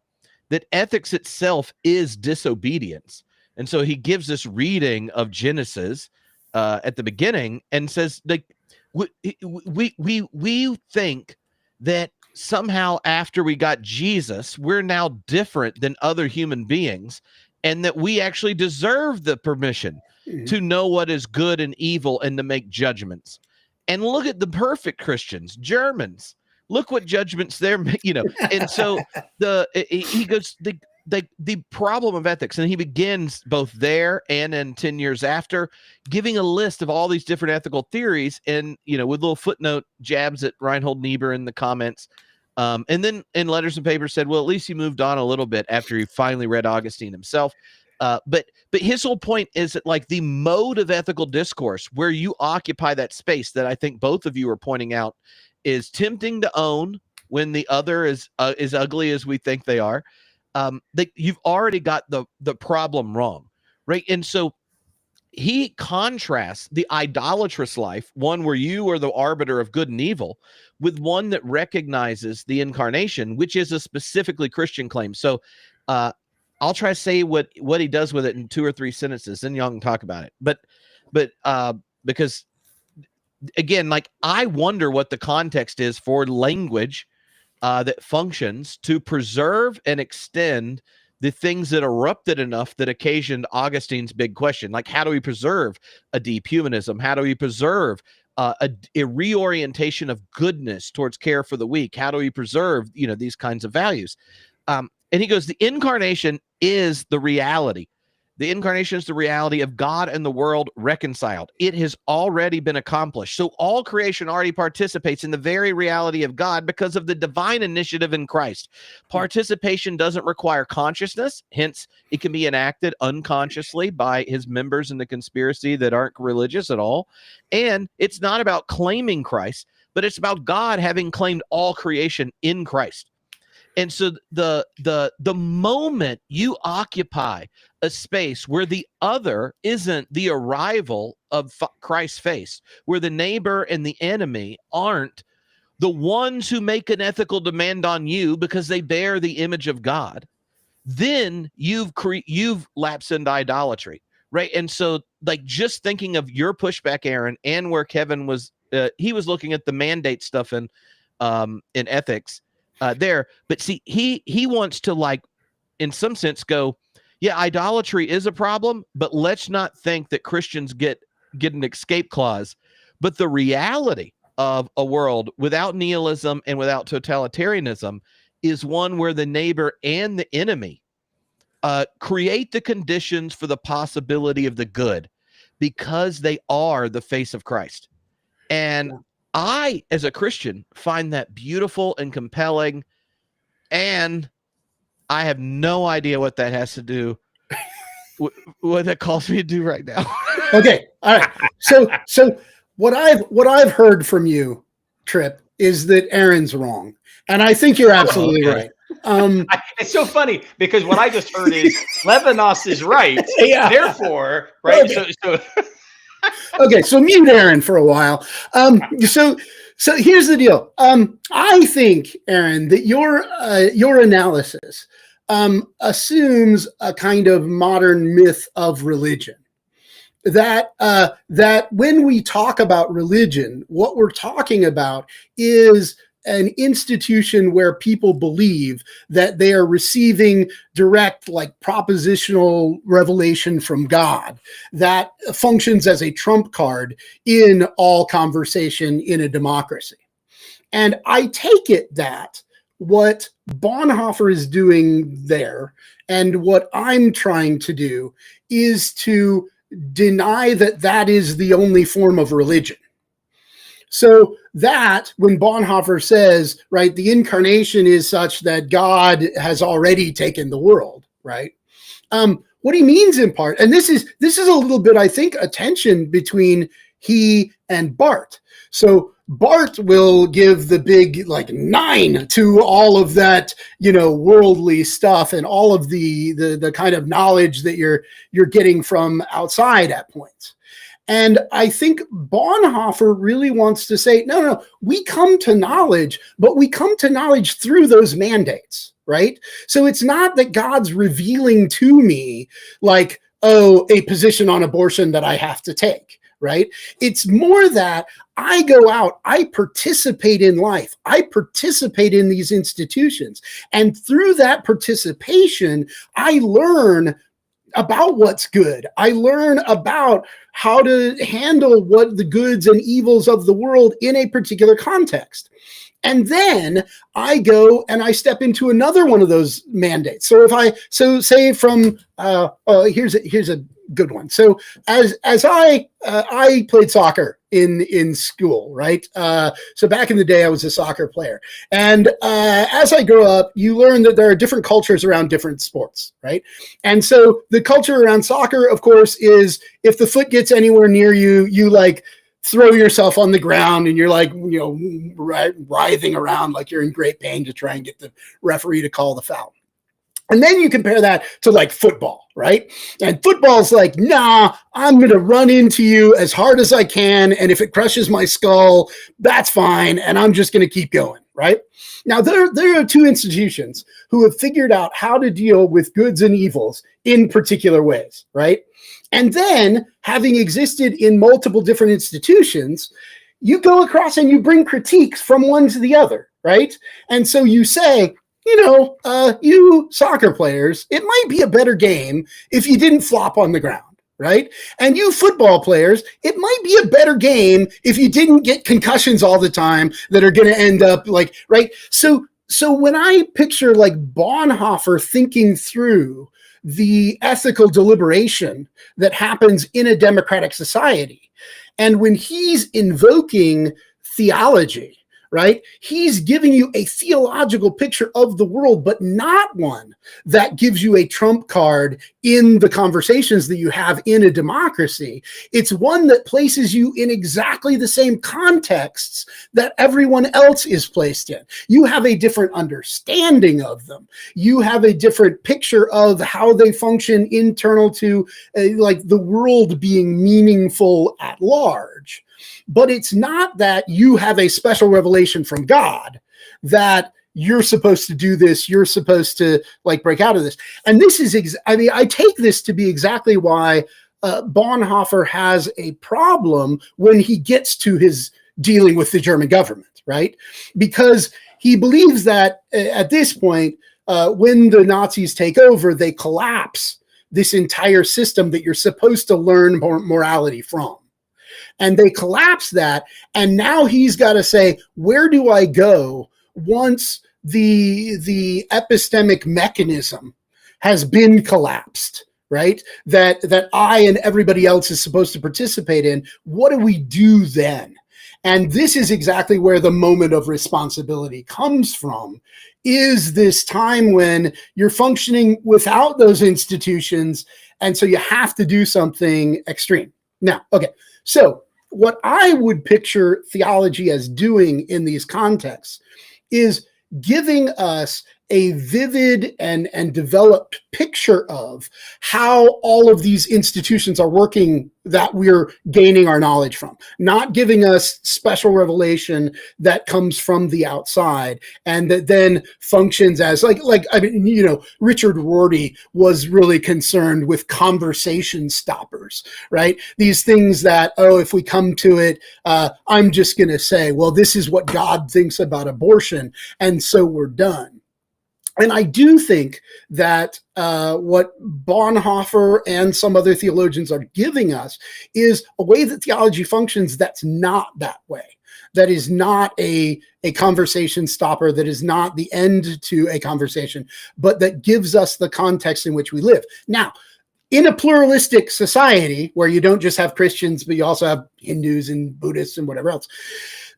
that ethics itself is disobedience. And so he gives this reading of Genesis at the beginning and says, like, we think that somehow after we got Jesus, we're now different than other human beings, and that we actually deserve the permission to know what is good and evil and to make judgments. And look at the perfect Christians, Germans. Look what judgments they're making, And so he goes, the problem of ethics, and he begins both there and then 10 years after, giving a list of all these different ethical theories, and with little footnote jabs at Reinhold Niebuhr in the comments, and then in Letters and Papers said, well, at least he moved on a little bit after he finally read Augustine himself. But his whole point is that, like, the mode of ethical discourse where you occupy that space that I think both of you are pointing out is tempting to own when the other is ugly as we think they are. That you've already got the problem wrong, right? And so he contrasts the idolatrous life, one where you are the arbiter of good and evil, with one that recognizes the incarnation, which is a specifically Christian claim. So I'll try to say what he does with it in 2 or 3 sentences, then y'all can talk about it. But because again, like, I wonder what the context is for language that functions to preserve and extend the things that erupted enough that occasioned Augustine's big question. Like, how do we preserve a deep humanism? How do we preserve a reorientation of goodness towards care for the weak? How do we preserve, these kinds of values? And he goes, the incarnation is the reality. The incarnation is the reality of God and the world reconciled. It has already been accomplished. So all creation already participates in the very reality of God because of the divine initiative in Christ. Participation doesn't require consciousness. Hence, it can be enacted unconsciously by his members in the conspiracy that aren't religious at all. And it's not about claiming Christ, but it's about God having claimed all creation in Christ. And so the moment you occupy a space where the other isn't the arrival of Christ's face, where the neighbor and the enemy aren't the ones who make an ethical demand on you because they bear the image of God, then you've lapsed into idolatry, right? And so, like, just thinking of your pushback, Aaron, and where Kevin was, he was looking at the mandate stuff in ethics there. But see, he wants to, like, in some sense, go, yeah, idolatry is a problem, but let's not think that Christians get an escape clause. But the reality of a world without nihilism and without totalitarianism is one where the neighbor and the enemy create the conditions for the possibility of the good, because they are the face of Christ. And I, as a Christian, find that beautiful and compelling, and I have no idea what that has to do what that calls me to do right now. Okay. All right. So what I've heard from you, Tripp, is that Aaron's wrong. And I think you're absolutely right. It's so funny because what I just heard is Levinas is right. Yeah. Therefore, right. Okay. So Okay, so mute Aaron for a while. So here's the deal. I think, Aaron, that your analysis assumes a kind of modern myth of religion. That when we talk about religion, what we're talking about is an institution where people believe that they are receiving direct, like, propositional revelation from God that functions as a trump card in all conversation in a democracy. And I take it that what Bonhoeffer is doing there, and what I'm trying to do, is to deny that that is the only form of religion. So that when Bonhoeffer says, right, the incarnation is such that God has already taken the world, right? What he means in part, and this is a little bit, I think, a tension between he and Barth. So Barth will give the big, like, 9 to all of that, worldly stuff and all of the kind of knowledge that you're getting from outside at points. And I think Bonhoeffer really wants to say, no, we come to knowledge, but we come to knowledge through those mandates, right? So it's not that God's revealing to me, like, a position on abortion that I have to take, right? It's more that I go out, I participate in life, I participate in these institutions, and through that participation, I learn about what's good. I learn about how to handle what the goods and evils of the world in a particular context. And then I go and I step into another one of those mandates. So say from here's a good one. So as I played soccer in school, right? So back in the day, I was a soccer player. And as I grow up, you learn that there are different cultures around different sports, right? And so the culture around soccer, of course, is if the foot gets anywhere near you, you, like, throw yourself on the ground and you're, like, writhing around like you're in great pain to try and get the referee to call the foul. And then you compare that to, like, football, right? And football's like, nah, I'm going to run into you as hard as I can. And if it crushes my skull, that's fine. And I'm just going to keep going, right? Now, there are two institutions who have figured out how to deal with goods and evils in particular ways, right? And then, having existed in multiple different institutions, you go across and you bring critiques from one to the other, right? And so you say, you soccer players, it might be a better game if you didn't flop on the ground, right? And you football players, it might be a better game if you didn't get concussions all the time that are going to end up, like, right? So when I picture, like, Bonhoeffer thinking through the ethical deliberation that happens in a democratic society, and when he's invoking theology, right? He's giving you a theological picture of the world, but not one that gives you a trump card in the conversations that you have in a democracy. It's one that places you in exactly the same contexts that everyone else is placed in. You have a different understanding of them. You have a different picture of how they function internal to like the world being meaningful at large. But it's not that you have a special revelation from God that you're supposed to do this, you're supposed to, like, break out of this. And this is, I take this to be exactly why Bonhoeffer has a problem when he gets to his dealing with the German government, right? Because he believes that at this point, when the Nazis take over, they collapse this entire system that you're supposed to learn morality from. And they collapse that. And now he's got to say, where do I go once the epistemic mechanism has been collapsed, right? That I and everybody else is supposed to participate in. What do we do then? And this is exactly where the moment of responsibility comes from, is this time when you're functioning without those institutions. And so you have to do something extreme. Now, okay, so what I would picture theology as doing in these contexts is giving us a vivid and developed picture of how all of these institutions are working that we're gaining our knowledge from, not giving us special revelation that comes from the outside and that then functions as like I mean, you know, Richard Rorty was really concerned with conversation stoppers, right? These things that, oh, if we come to it, I'm just going to say, well, this is what God thinks about abortion, and so we're done. And I do think that what Bonhoeffer and some other theologians are giving us is a way that theology functions that's not that way. That is not a conversation stopper, that is not the end to a conversation, but that gives us the context in which we live. Now, in a pluralistic society where you don't just have Christians, but you also have Hindus and Buddhists and whatever else,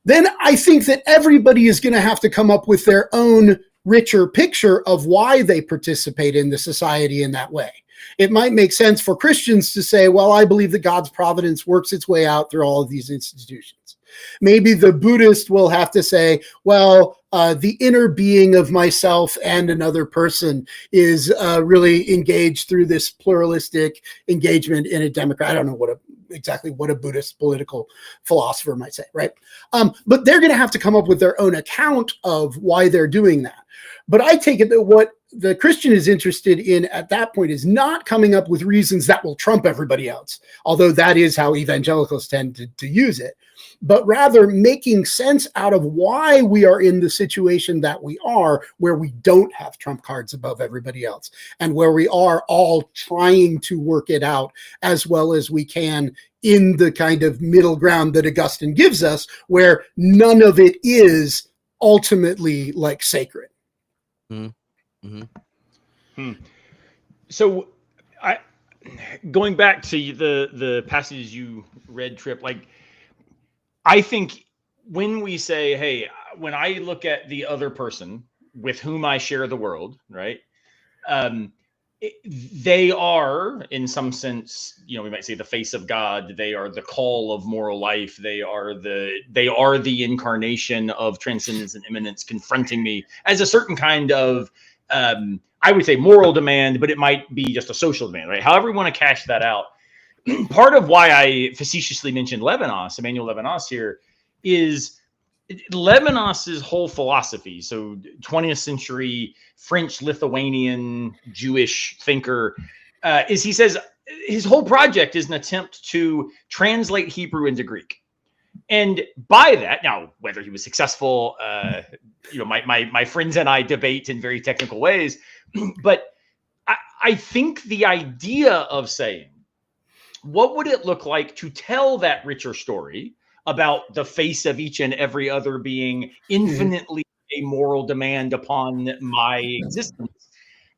then I think that everybody is going to have to come up with their own richer picture of why they participate in the society in that way. It might make sense for Christians to say, well, I believe that God's providence works its way out through all of these institutions. Maybe the Buddhist will have to say, well, the inner being of myself and another person is really engaged through this pluralistic engagement in a democrat. I don't know exactly what a Buddhist political philosopher might say, right? But they're going to have to come up with their own account of why they're doing that. But I take it that what the Christian is interested in at that point is not coming up with reasons that will trump everybody else, although that is how evangelicals tend to use it, but rather making sense out of why we are in the situation that we are, where we don't have trump cards above everybody else, and where we are all trying to work it out as well as we can in the kind of middle ground that Augustine gives us, where none of it is ultimately like sacred. So going back to the passages you read, Trip, like I think when we say, hey, when I look at the other person with whom I share the world, right? They are, in some sense, you know, we might say the face of God. They are the call of moral life. They are the incarnation of transcendence and immanence, confronting me as a certain kind of, I would say, moral demand, but it might be just a social demand, right? However we want to cash that out. Part of why I facetiously mentioned Levinas, Emmanuel Levinas here, is Levinas's whole philosophy. So 20th century French, Lithuanian, Jewish thinker, is he says his whole project is an attempt to translate Hebrew into Greek. And by that, now, whether he was successful, you know, my friends and I debate in very technical ways, but I think the idea of saying, what would it look like to tell that richer story about the face of each and every other being infinitely a moral demand upon my existence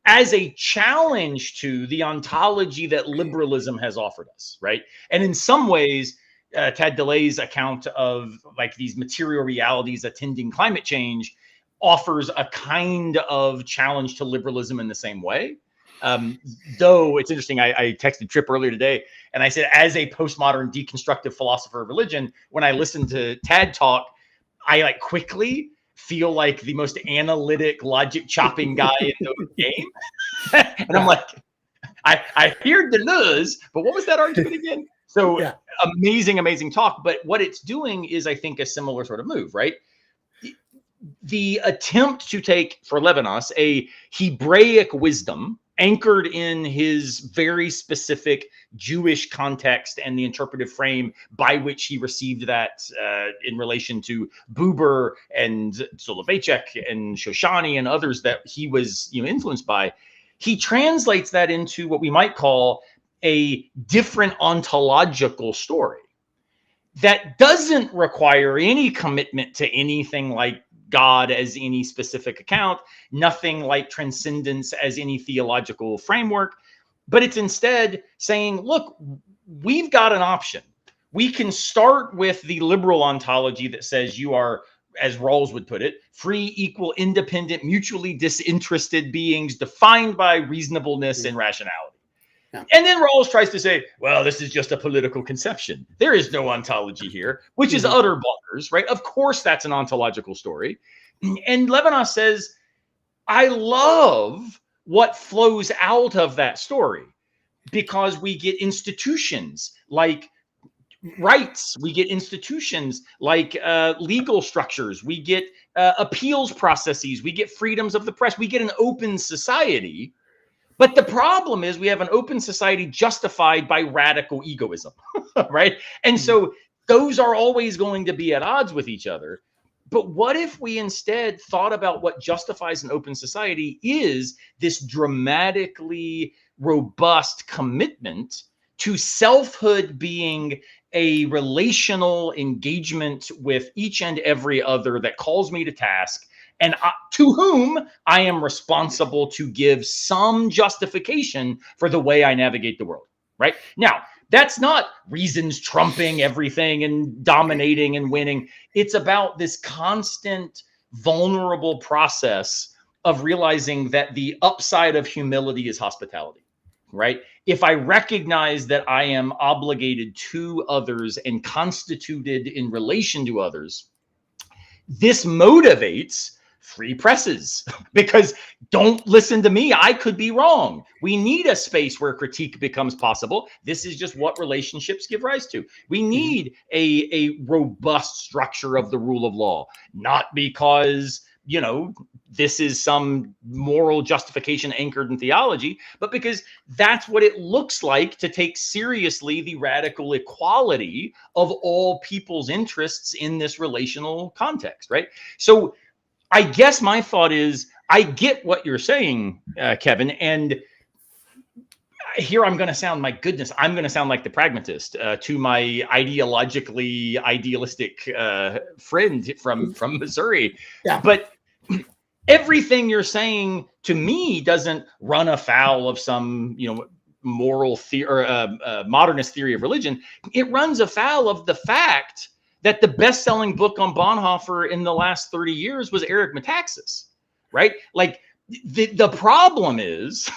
as a challenge to the ontology that liberalism has offered us, right? And in some ways, Tad DeLay's account of like these material realities attending climate change offers a kind of challenge to liberalism in the same way. Though it's interesting, I texted Trip earlier today and I said, as a postmodern deconstructive philosopher of religion, when I listen to Tad talk, I like quickly feel like the most analytic, logic chopping guy in the game. And I'm like, I hear Deleuze, but what was that argument again? So amazing talk. But what it's doing is, I think, a similar sort of move, right? The attempt to take, for Levinas, a Hebraic wisdom anchored in his very specific Jewish context and the interpretive frame by which he received that in relation to Buber and Soloveitchik and Shoshani and others that he was influenced by. He translates that into what we might call a different ontological story that doesn't require any commitment to anything like God as any specific account, nothing like transcendence as any theological framework, but it's instead saying, look, we've got an option. We can start with the liberal ontology that says you are, as Rawls would put it, free, equal, independent, mutually disinterested beings defined by reasonableness and rationality. Yeah. And then Rawls tries to say, well, this is just a political conception. There is no ontology here, which is utter bonkers, right? Of course, that's an ontological story. And Levinas says, I love what flows out of that story because we get institutions like rights, we get institutions like legal structures, we get appeals processes, we get freedoms of the press, we get an open society. But the problem is we have an open society justified by radical egoism, right? And so those are always going to be at odds with each other. But what if we instead thought about what justifies an open society is this dramatically robust commitment to selfhood being a relational engagement with each and every other that calls me to task, and to whom I am responsible to give some justification for the way I navigate the world, right? Now, that's not reasons trumping everything and dominating and winning. It's about this constant, vulnerable process of realizing that the upside of humility is hospitality, right? If I recognize that I am obligated to others and constituted in relation to others, this motivates free presses, because don't listen to me. I could be wrong. We need a space where critique becomes possible. This is just what relationships give rise to. We need a robust structure of the rule of law, not because, this is some moral justification anchored in theology, but because that's what it looks like to take seriously the radical equality of all people's interests in this relational context, right? So I guess my thought is, I get what you're saying, Kevin, and here I'm going to sound, my goodness, I'm going to sound like the pragmatist to my ideologically idealistic friend from Missouri. Yeah. But everything you're saying to me doesn't run afoul of some, moral theory or modernist theory of religion. It runs afoul of the fact that the best-selling book on Bonhoeffer in the last 30 years was Eric Metaxas, right? Like the problem is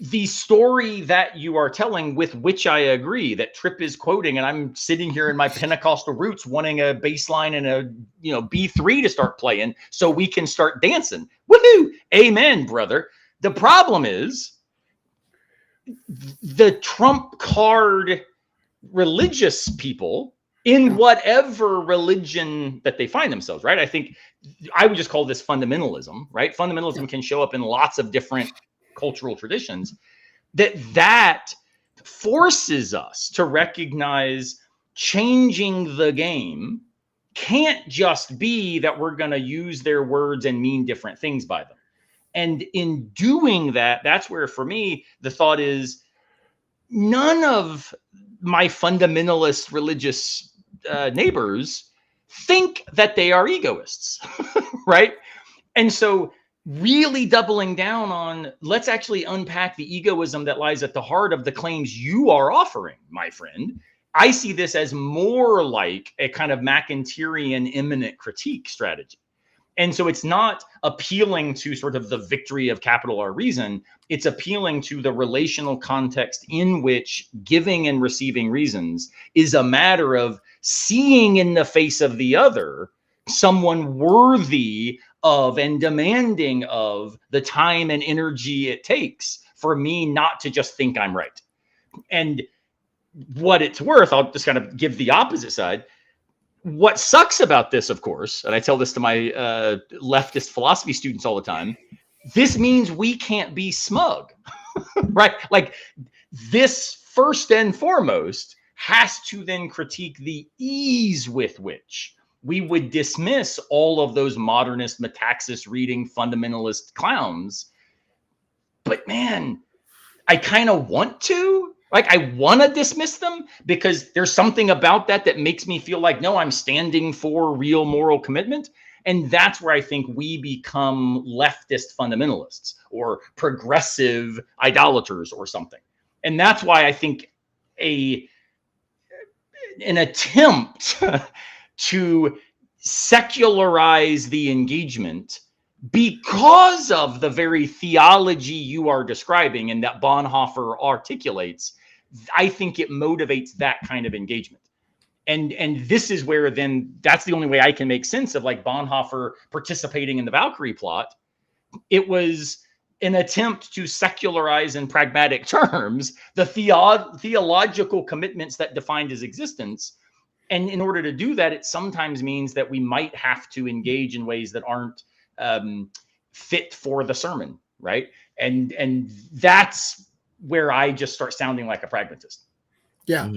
the story that you are telling, with which I agree, that Tripp is quoting, and I'm sitting here in my Pentecostal roots wanting a bass line and a B3 to start playing so we can start dancing. Woohoo! Amen, brother. The problem is the trump card religious people in whatever religion that they find themselves, right? I think I would just call this fundamentalism, right? Fundamentalism can show up in lots of different cultural traditions. That forces us to recognize changing the game can't just be that we're going to use their words and mean different things by them. And in doing that, that's where, for me, the thought is none of my fundamentalist religious neighbors think that they are egoists, right? And so really doubling down on, let's actually unpack the egoism that lies at the heart of the claims you are offering, my friend. I see this as more like a kind of McIntyrean immanent critique strategy. And so it's not appealing to sort of the victory of capital R reason. It's appealing to the relational context in which giving and receiving reasons is a matter of seeing in the face of the other someone worthy of and demanding of the time and energy it takes for me not to just think I'm right. And what it's worth, I'll just kind of give the opposite side. What sucks about this, of course, and I tell this to my leftist philosophy students all the time, this means we can't be smug, right? Like this first and foremost has to then critique the ease with which we would dismiss all of those modernist, metaxas reading fundamentalist clowns. But man, I kind of want to. Like, I want to dismiss them because there's something about that that makes me feel like, no, I'm standing for real moral commitment. And that's where I think we become leftist fundamentalists or progressive idolaters or something. And that's why I think an attempt to secularize the engagement because of the very theology you are describing and that Bonhoeffer articulates, I think it motivates that kind of engagement. And this is where then that's the only way I can make sense of like Bonhoeffer participating in the Valkyrie plot. It was an attempt to secularize in pragmatic terms the theological commitments that defined his existence. And in order to do that, it sometimes means that we might have to engage in ways that aren't fit for the sermon, right? And that's where I just start sounding like a pragmatist. Yeah.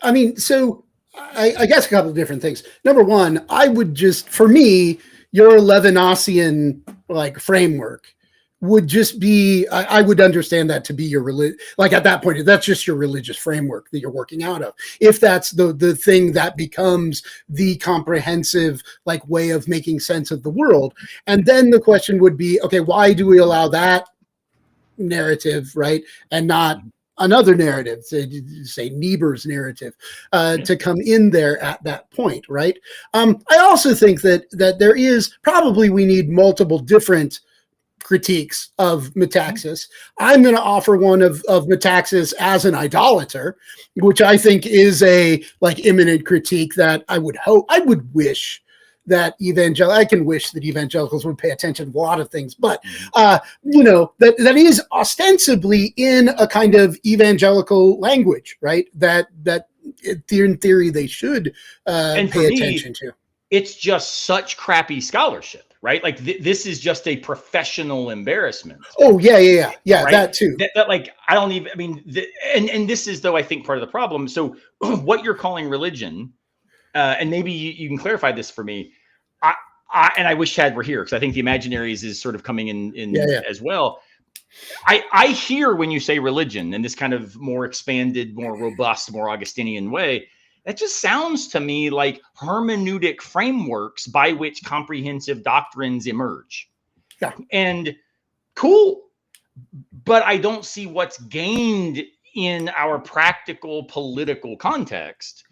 I mean, so I guess a couple of different things. Number one, I would just, for me, your Levinasian like framework would just be, I would understand that to be your religion. Like at that point, that's just your religious framework that you're working out of. If that's the thing that becomes the comprehensive like way of making sense of the world. And then the question would be, okay, why do we allow that narrative, right? And not another narrative, say Niebuhr's narrative, to come in there at that point, right? I also think that there is probably we need multiple different critiques of metaxas. I'm going to offer one of metaxas as an idolater, which I think is a like imminent critique that I would wish that I can wish that evangelicals would pay attention to a lot of things, but you know, that is ostensibly in a kind of evangelical language, right? That in theory they should pay attention to. It's just such crappy scholarship, right? Like this is just a professional embarrassment. Oh yeah, right? That too. That like I don't even. I mean, and this is though I think part of the problem. So what you're calling religion. And maybe you can clarify this for me. And I wish Chad were here because I think the imaginaries is sort of coming in as well. I hear when you say religion in this kind of more expanded, more robust, more Augustinian way, that just sounds to me like hermeneutic frameworks by which comprehensive doctrines emerge. Yeah. And cool, but I don't see what's gained in our practical political context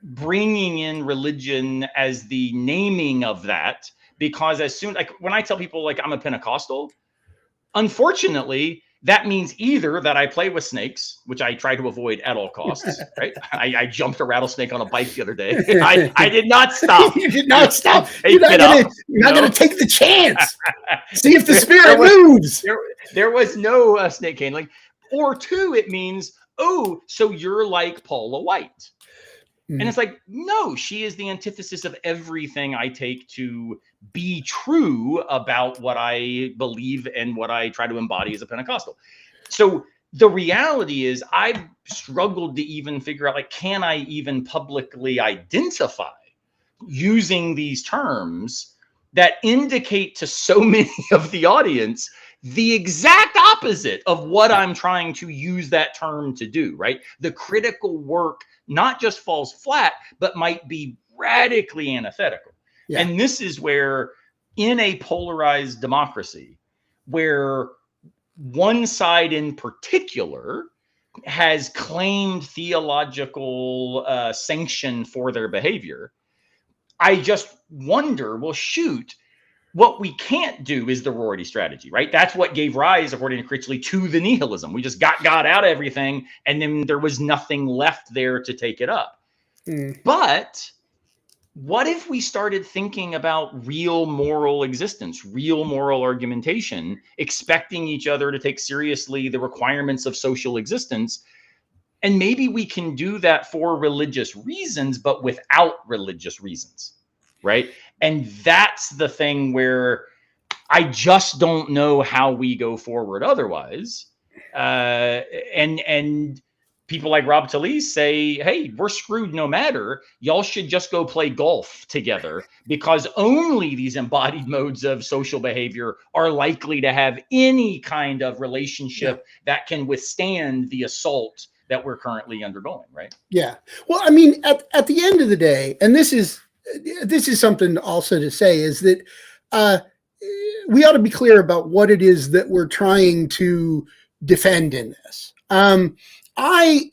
bringing in religion as the naming of that, because as soon like when I tell people like I'm a Pentecostal, unfortunately that means either that I play with snakes, which I try to avoid at all costs, right? I jumped a rattlesnake on a bike the other day. I did not stop. You did not stop. Hey, you're not going to take the chance. See if the spirit moves. There was no snake handling. Or two, it means, oh, so you're like Paula White. And it's like, no, she is the antithesis of everything I take to be true about what I believe and what I try to embody as a Pentecostal. So the reality is I've struggled to even figure out, like, can I even publicly identify using these terms that indicate to so many of the audience the exact opposite of what I'm trying to use that term to do, right? The critical work not just falls flat, but might be radically antithetical. Yeah. And this is where in a polarized democracy, where one side in particular has claimed theological sanction for their behavior, I just wonder, well, shoot, what we can't do is the Rorty strategy, right? That's what gave rise, according to Critchley, to the nihilism. We just got God out of everything, and then there was nothing left there to take it up. But what if we started thinking about real moral existence, real moral argumentation, expecting each other to take seriously the requirements of social existence? And maybe we can do that for religious reasons, but without religious reasons, right? And that's the thing where I just don't know how we go forward otherwise. And people like Rob Talese say, hey, we're screwed no matter. Y'all should just go play golf together, because only these embodied modes of social behavior are likely to have any kind of relationship that can withstand the assault that we're currently undergoing, right? Yeah. Well, I mean, at the end of the day, and this is something also to say, is that we ought to be clear about what it is that we're trying to defend in this.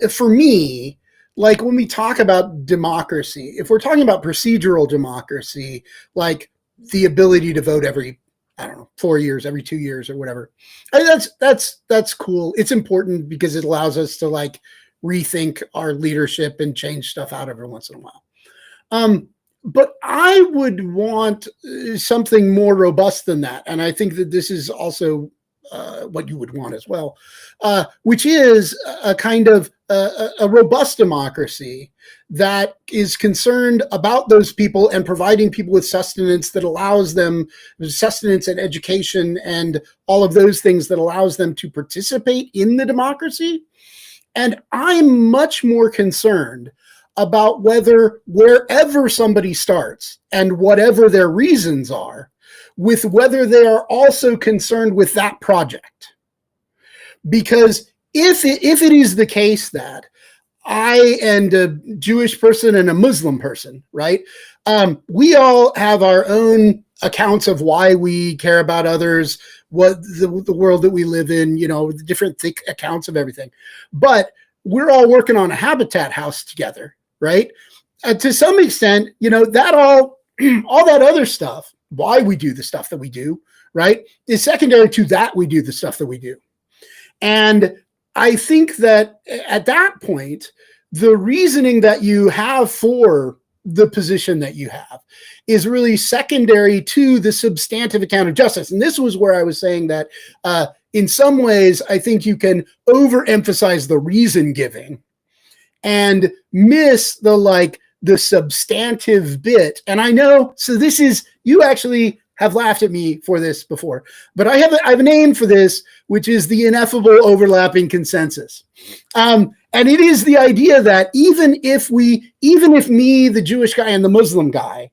For me, like when we talk about democracy, if we're talking about procedural democracy, like the ability to vote every, I don't know, 4 years, every 2 years or whatever, I mean, that's cool. It's important because it allows us to like rethink our leadership and change stuff out every once in a while. But I would want something more robust than that. And I think that this is also what you would want as well, which is a kind of a robust democracy that is concerned about those people and providing people with sustenance that allows them, sustenance and education and all of those things that allows them to participate in the democracy. And I'm much more concerned about whether wherever somebody starts and whatever their reasons are, with whether they are also concerned with that project. Because if it is the case that I and a Jewish person and a Muslim person, right, we all have our own accounts of why we care about others, what the world that we live in, you know, the different thick accounts of everything. But we're all working on a habitat house together, right? To some extent, you know, that all that other stuff, why we do the stuff that we do, right, is secondary to that we do the stuff that we do. And I think that at that point, the reasoning that you have for the position that you have is really secondary to the substantive account of justice. And this was where I was saying that in some ways, I think you can overemphasize the reason giving and miss the substantive bit. And I know, so this is, you actually have laughed at me for this before, but I have a name for this, which is the ineffable overlapping consensus. And it is the idea that even if me, the Jewish guy and the Muslim guy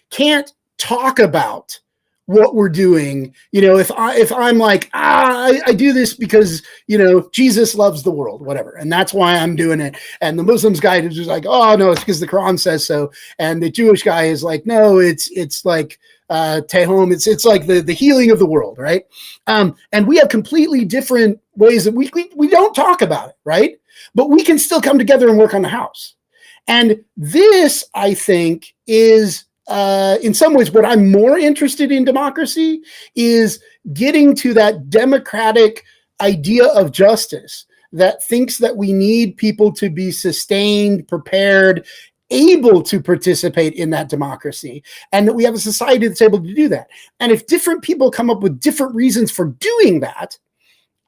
can't talk about what we're doing, you know, if I'm like, I do this because, you know, Jesus loves the world, whatever, and that's why I'm doing it. And the Muslim's guy is just like, oh no, it's because the Quran says so. And the Jewish guy is like, no, it's like tehom, it's like the healing of the world, right? And we have completely different ways that we don't talk about it, right? But we can still come together and work on the house. And this, I think, is in some ways what I'm more interested in democracy is getting to that democratic idea of justice that thinks that we need people to be sustained, prepared, able to participate in that democracy, and that we have a society that's able to do that. And if different people come up with different reasons for doing that,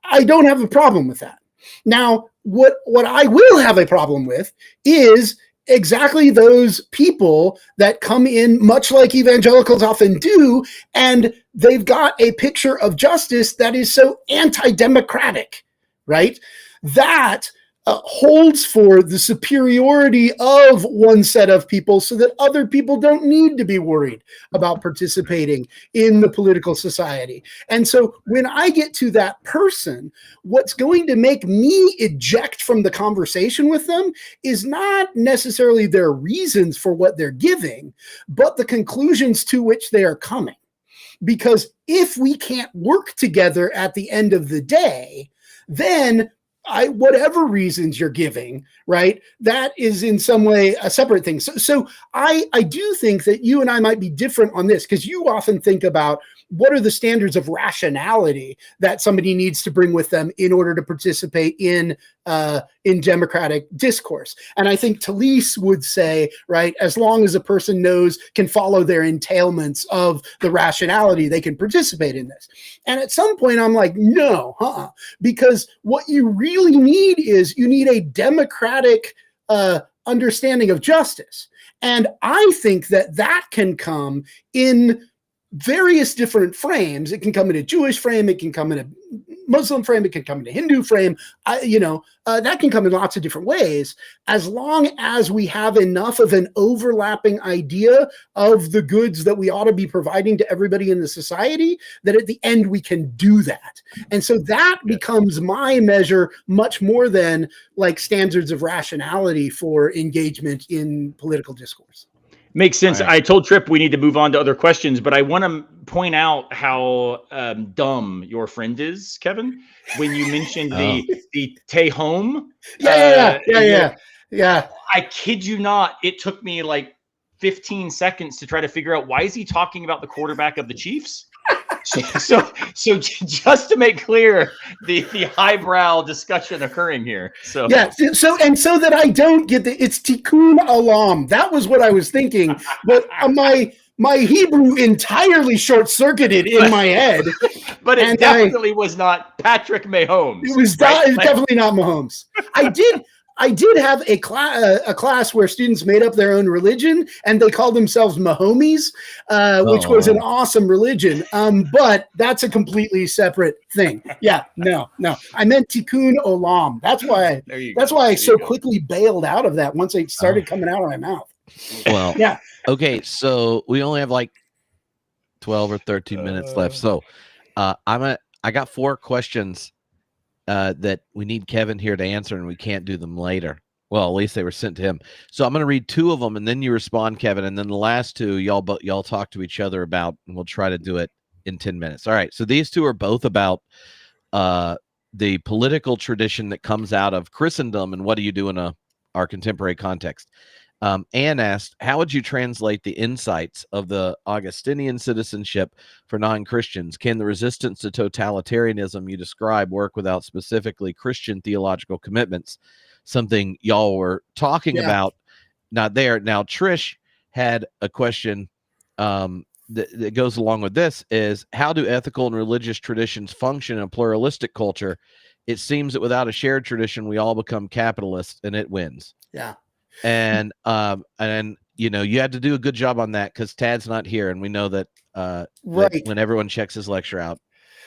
I don't have a problem with that. Now, what I will have a problem with is exactly those people that come in, much like evangelicals often do, and they've got a picture of justice that is so anti-democratic, right? That holds for the superiority of one set of people so that other people don't need to be worried about participating in the political society. And so when I get to that person, what's going to make me eject from the conversation with them is not necessarily their reasons for what they're giving, but the conclusions to which they are coming. Because if we can't work together at the end of the day, then whatever reasons you're giving, right, that is in some way a separate thing. So I do think that you and I might be different on this, because you often think about what are the standards of rationality that somebody needs to bring with them in order to participate in democratic discourse. And I think Talese would say, right, as long as a person can follow their entailments of the rationality, they can participate in this. And at some point I'm like, no, because what you really need is you need a democratic understanding of justice. And I think that can come in various different frames. It can come in a Jewish frame, it can come in a Muslim frame, it can come in a Hindu frame. That can come in lots of different ways, as long as we have enough of an overlapping idea of the goods that we ought to be providing to everybody in the society, that at the end we can do that. And so that becomes my measure much more than like standards of rationality for engagement in political discourse. Makes sense. Right. I told Tripp we need to move on to other questions, but I want to point out how dumb your friend is, Kevin, when you mentioned the Tay home. Yeah. I kid you not, it took me like 15 seconds to try to figure out, why is he talking about the quarterback of the Chiefs? So just to make clear the highbrow discussion occurring here. So so that I don't get it's tikkun olam. That was what I was thinking, but my Hebrew entirely short-circuited in my head. But it definitely was not Patrick Mahomes. It was definitely not Mahomes. I did have a class where students made up their own religion, and they called themselves Mahomies, which was an awesome religion. But that's a completely separate thing. Yeah, no. I meant tikkun olam. That's why I so quickly bailed out of that once it started coming out of my mouth. Well, yeah. Okay, so we only have like 12 or 13 minutes left. So I got 4 questions that we need Kevin here to answer, and we can't do them later. Well, at least they were sent to him. So I'm going to read 2 of them, and then you respond, Kevin, and then the last 2 y'all talk to each other about, and we'll try to do it in 10 minutes. All right. So these 2 are both about the political tradition that comes out of Christendom, and what do you do in our contemporary context? Anne asked, how would you translate the insights of the Augustinian citizenship for non-Christians? Can the resistance to totalitarianism you describe work without specifically Christian theological commitments? Something y'all were talking about, not there. Now, Trish had a question that goes along with this, is how do ethical and religious traditions function in a pluralistic culture? It seems that without a shared tradition, we all become capitalists and it wins. Yeah. And you had to do a good job on that, because Tad's not here, and we know that that when everyone checks his lecture out,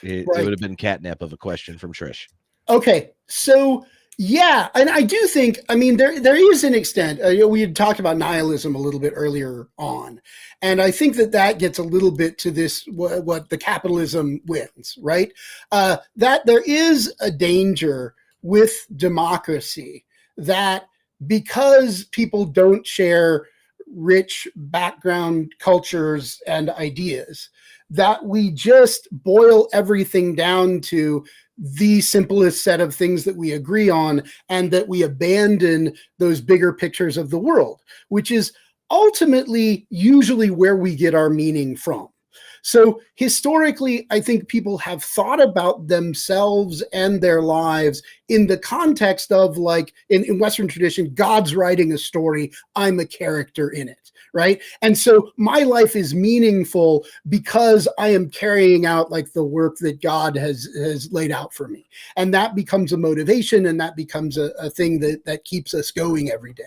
it would have been catnip of a question from Trish. Okay, so yeah, and I do think, I mean, there is an extent. We had talked about nihilism a little bit earlier on, and I think that gets a little bit to this, what the capitalism wins, right? That there is a danger with democracy that, because people don't share rich background cultures and ideas, that we just boil everything down to the simplest set of things that we agree on, and that we abandon those bigger pictures of the world, which is ultimately usually where we get our meaning from. So historically, I think people have thought about themselves and their lives in the context of, like, in Western tradition, God's writing a story, I'm a character in it, right? And so my life is meaningful because I am carrying out like the work that God has laid out for me. And that becomes a motivation, and that becomes a thing that keeps us going every day.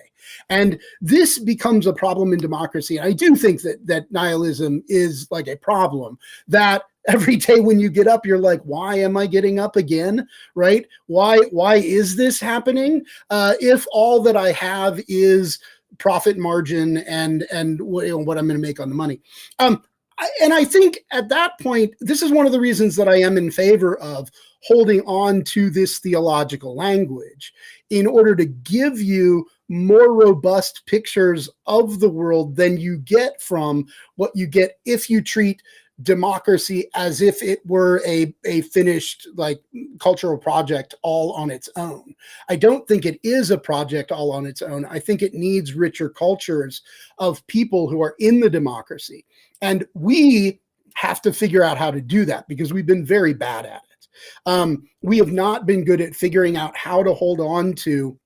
And this becomes a problem in democracy. And I do think that nihilism is like a problem, that every day when you get up, you're like, why am I getting up again? Right? Why is this happening? If all that I have is profit margin and what I'm going to make on the money. And I think at that point, this is one of the reasons that I am in favor of holding on to this theological language, in order to give you more robust pictures of the world than you get from what you get if you treat democracy as if it were a finished like cultural project all on its own. I don't think it is a project all on its own. I think it needs richer cultures of people who are in the democracy. And we have to figure out how to do that, because we've been very bad at it. We have not been good at figuring out how to hold on to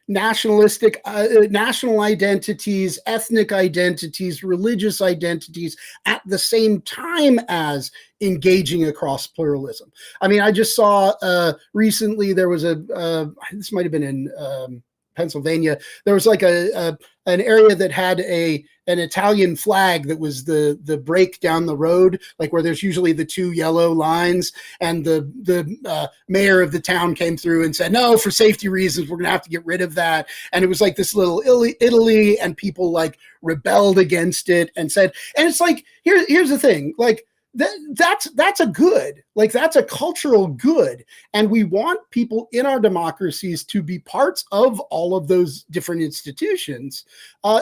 nationalistic, national identities, ethnic identities, religious identities at the same time as engaging across pluralism. I mean, I just saw recently there was this might have been in Pennsylvania, there was like an area that had an Italian flag that was the break down the road, like where there's usually the two yellow lines, and the mayor of the town came through and said, no, for safety reasons, we're gonna have to get rid of that. And it was like this little Italy, and people like rebelled against it and said, and it's like, here's the thing, like, that's a good, like, that's a cultural good, and we want people in our democracies to be parts of all of those different institutions,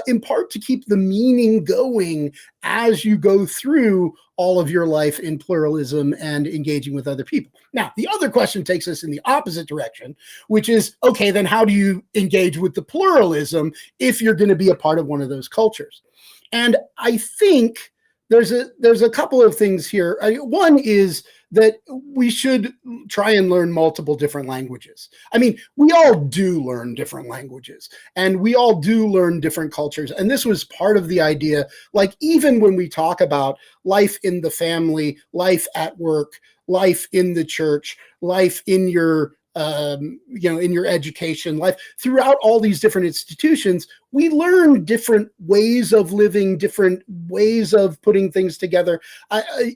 in part to keep the meaning going as you go through all of your life in pluralism and engaging with other people. Now, the other question takes us in the opposite direction, which is, okay, then how do you engage with the pluralism if you're going to be a part of one of those cultures? And I think there's a couple of things here. One is that we should try and learn multiple different languages. I mean, we all do learn different languages, and we all do learn different cultures. And this was part of the idea, like, even when we talk about life in the family, life at work, life in the church, life in your in your education, life throughout all these different institutions, we learn different ways of living, different ways of putting things together.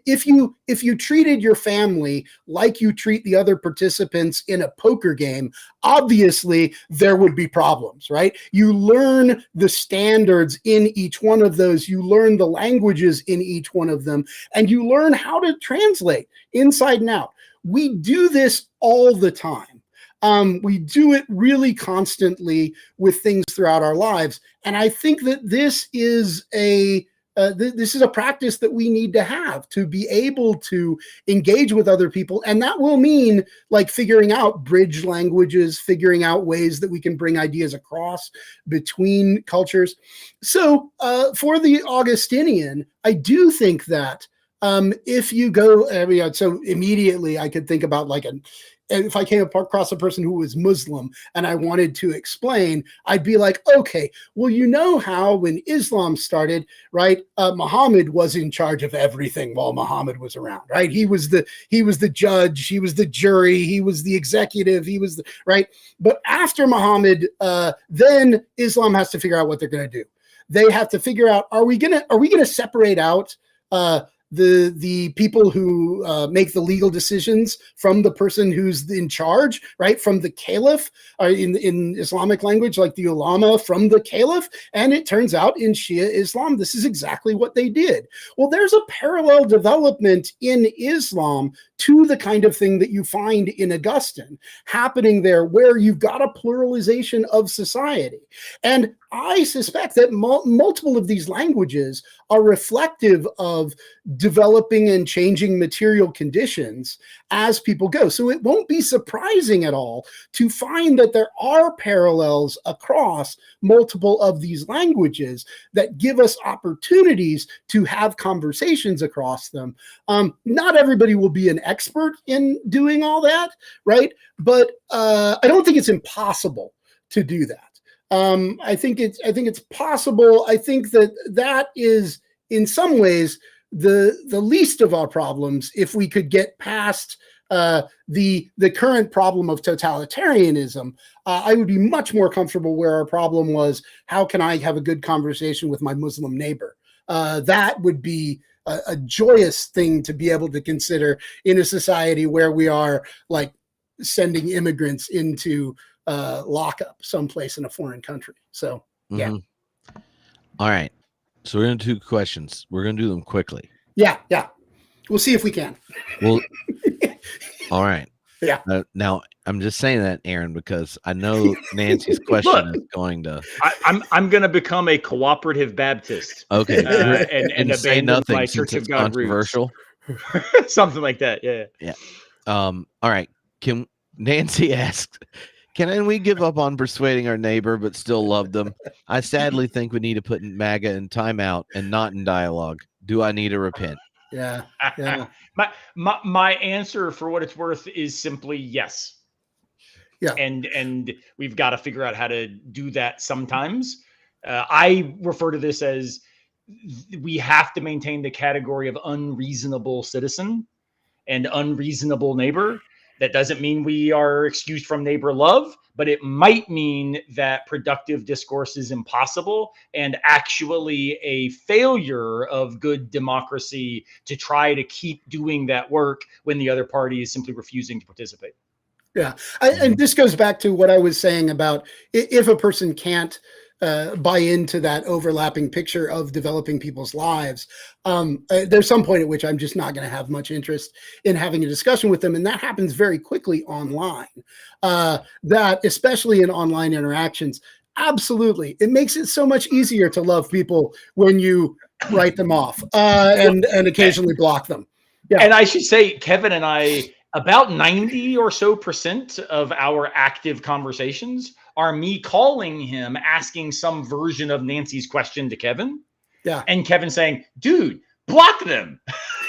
If you treated your family like you treat the other participants in a poker game, obviously there would be problems, right? You learn the standards in each one of those, you learn the languages in each one of them, and you learn how to translate inside and out. We do this all the time. We do it really constantly with things throughout our lives. And I think that this is a practice that we need to have to be able to engage with other people. And that will mean, like, figuring out bridge languages, figuring out ways that we can bring ideas across between cultures. So for the Augustinian, I do think that if you go, so immediately I could think about, like, if I came across a person who was Muslim and I wanted to explain, I'd be like, okay, well, you know how when Islam started, right? Muhammad was in charge of everything while Muhammad was around, right? He was the judge, he was the jury, he was the executive, he was right. But after Muhammad, then Islam has to figure out what they're going to do. They have to figure out, are we gonna separate out the people who make the legal decisions from the person who's in charge, right? From the caliph, or in Islamic language, like the ulama, from the caliph. And it turns out in Shia Islam, this is exactly what they did. Well, there's a parallel development in Islam to the kind of thing that you find in Augustine happening there, where you've got a pluralization of society. And I suspect that multiple of these languages are reflective of developing and changing material conditions as people go. So it won't be surprising at all to find that there are parallels across multiple of these languages that give us opportunities to have conversations across them. Not everybody will be an expert in doing all that, right? But I don't think it's impossible to do that. I think it's possible. I think that is, in some ways, the least of our problems if we could get past the current problem of totalitarianism. I would be much more comfortable where our problem was, how can I have a good conversation with my Muslim neighbor? That would be a joyous thing to be able to consider in a society where we are, like, sending immigrants into lockup someplace in a foreign country. So yeah. Mm-hmm. All right. So we're going to do questions. We're going to do them quickly. Yeah. We'll see if we can. Well, all right. Yeah. Now, I'm just saying that, Aaron, because I know Nancy's question is going to. I'm going to become a cooperative Baptist. Okay. And say abandon nothing my since Church of it's God controversial. Something like that. Yeah. All right. Nancy asked, can we give up on persuading our neighbor but still love them? I sadly think we need to put MAGA in timeout and not in dialogue. Do I need to repent? Yeah. My answer, for what it's worth, is simply yes. Yeah. And we've got to figure out how to do that sometimes. I refer to this as, we have to maintain the category of unreasonable citizen and unreasonable neighbor. That doesn't mean we are excused from neighbor love, but it might mean that productive discourse is impossible and actually a failure of good democracy to try to keep doing that work when the other party is simply refusing to participate. Yeah. And this goes back to what I was saying about if a person can't buy into that overlapping picture of developing people's lives, there's some point at which I'm just not going to have much interest in having a discussion with them. And that happens very quickly online, that especially in online interactions. Absolutely. It makes it so much easier to love people when you write them off and occasionally block them. Yeah. And I should say, Kevin and I, about 90 or so % of our active conversations are me calling him, asking some version of Nancy's question to Kevin. Yeah. And Kevin saying, dude, block them.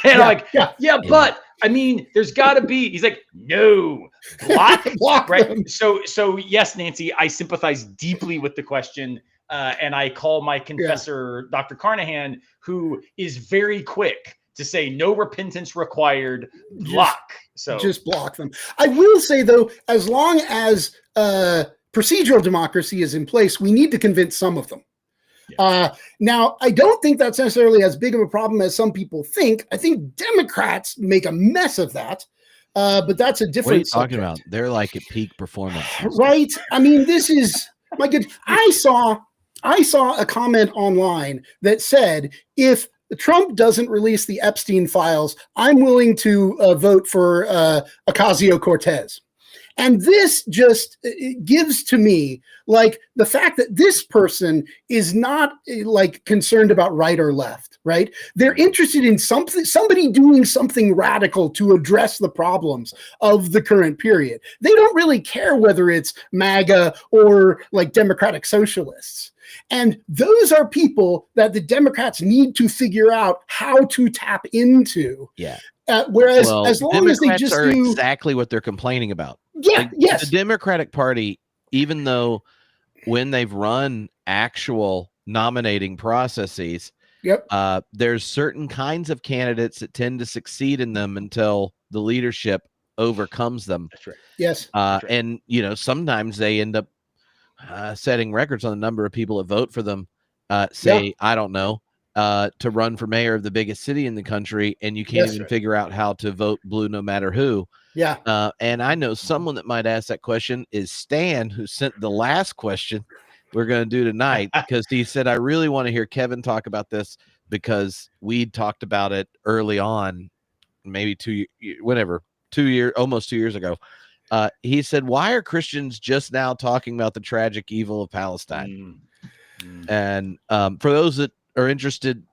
And I'm like, yeah, but I mean, there's got to be. He's like, no, block right. Them. So yes, Nancy, I sympathize deeply with the question. And I call my confessor, Dr. Carnahan, who is very quick to say no repentance required, block. So just block them. I will say, though, as long as procedural democracy is in place, we need to convince some of them. Now, I don't think that's necessarily as big of a problem as some people think. I think Democrats make a mess of that, but that's a different. What are you talking about? They're like at peak performance, right? I mean, this is my good. I saw a comment online that said, if Trump doesn't release the Epstein files, I'm willing to vote for Ocasio-Cortez. And this just gives to me, like, the fact that this person is not like concerned about right or left, right? They're interested in somebody doing something radical to address the problems of the current period. They don't really care whether it's MAGA or like democratic socialists. And those are people that the Democrats need to figure out how to tap into. Yeah. Whereas as long Democrats as they just are do exactly what they're complaining about. Yeah, like, yes. The Democratic Party, even though when they've run actual nominating processes, there's certain kinds of candidates that tend to succeed in them until the leadership overcomes them. That's right. Yes. That's right. And, you know, sometimes they end up setting records on the number of people that vote for them, I don't know, to run for mayor of the biggest city in the country, and you can't even figure out how to vote blue no matter who. Yeah. And I know someone that might ask that question is Stan, who sent the last question we're going to do tonight, because he said, I really want to hear Kevin talk about this because we talked about it early on, maybe almost 2 years ago. He said, why are Christians just now talking about the tragic evil of Palestine? And for those that are interested,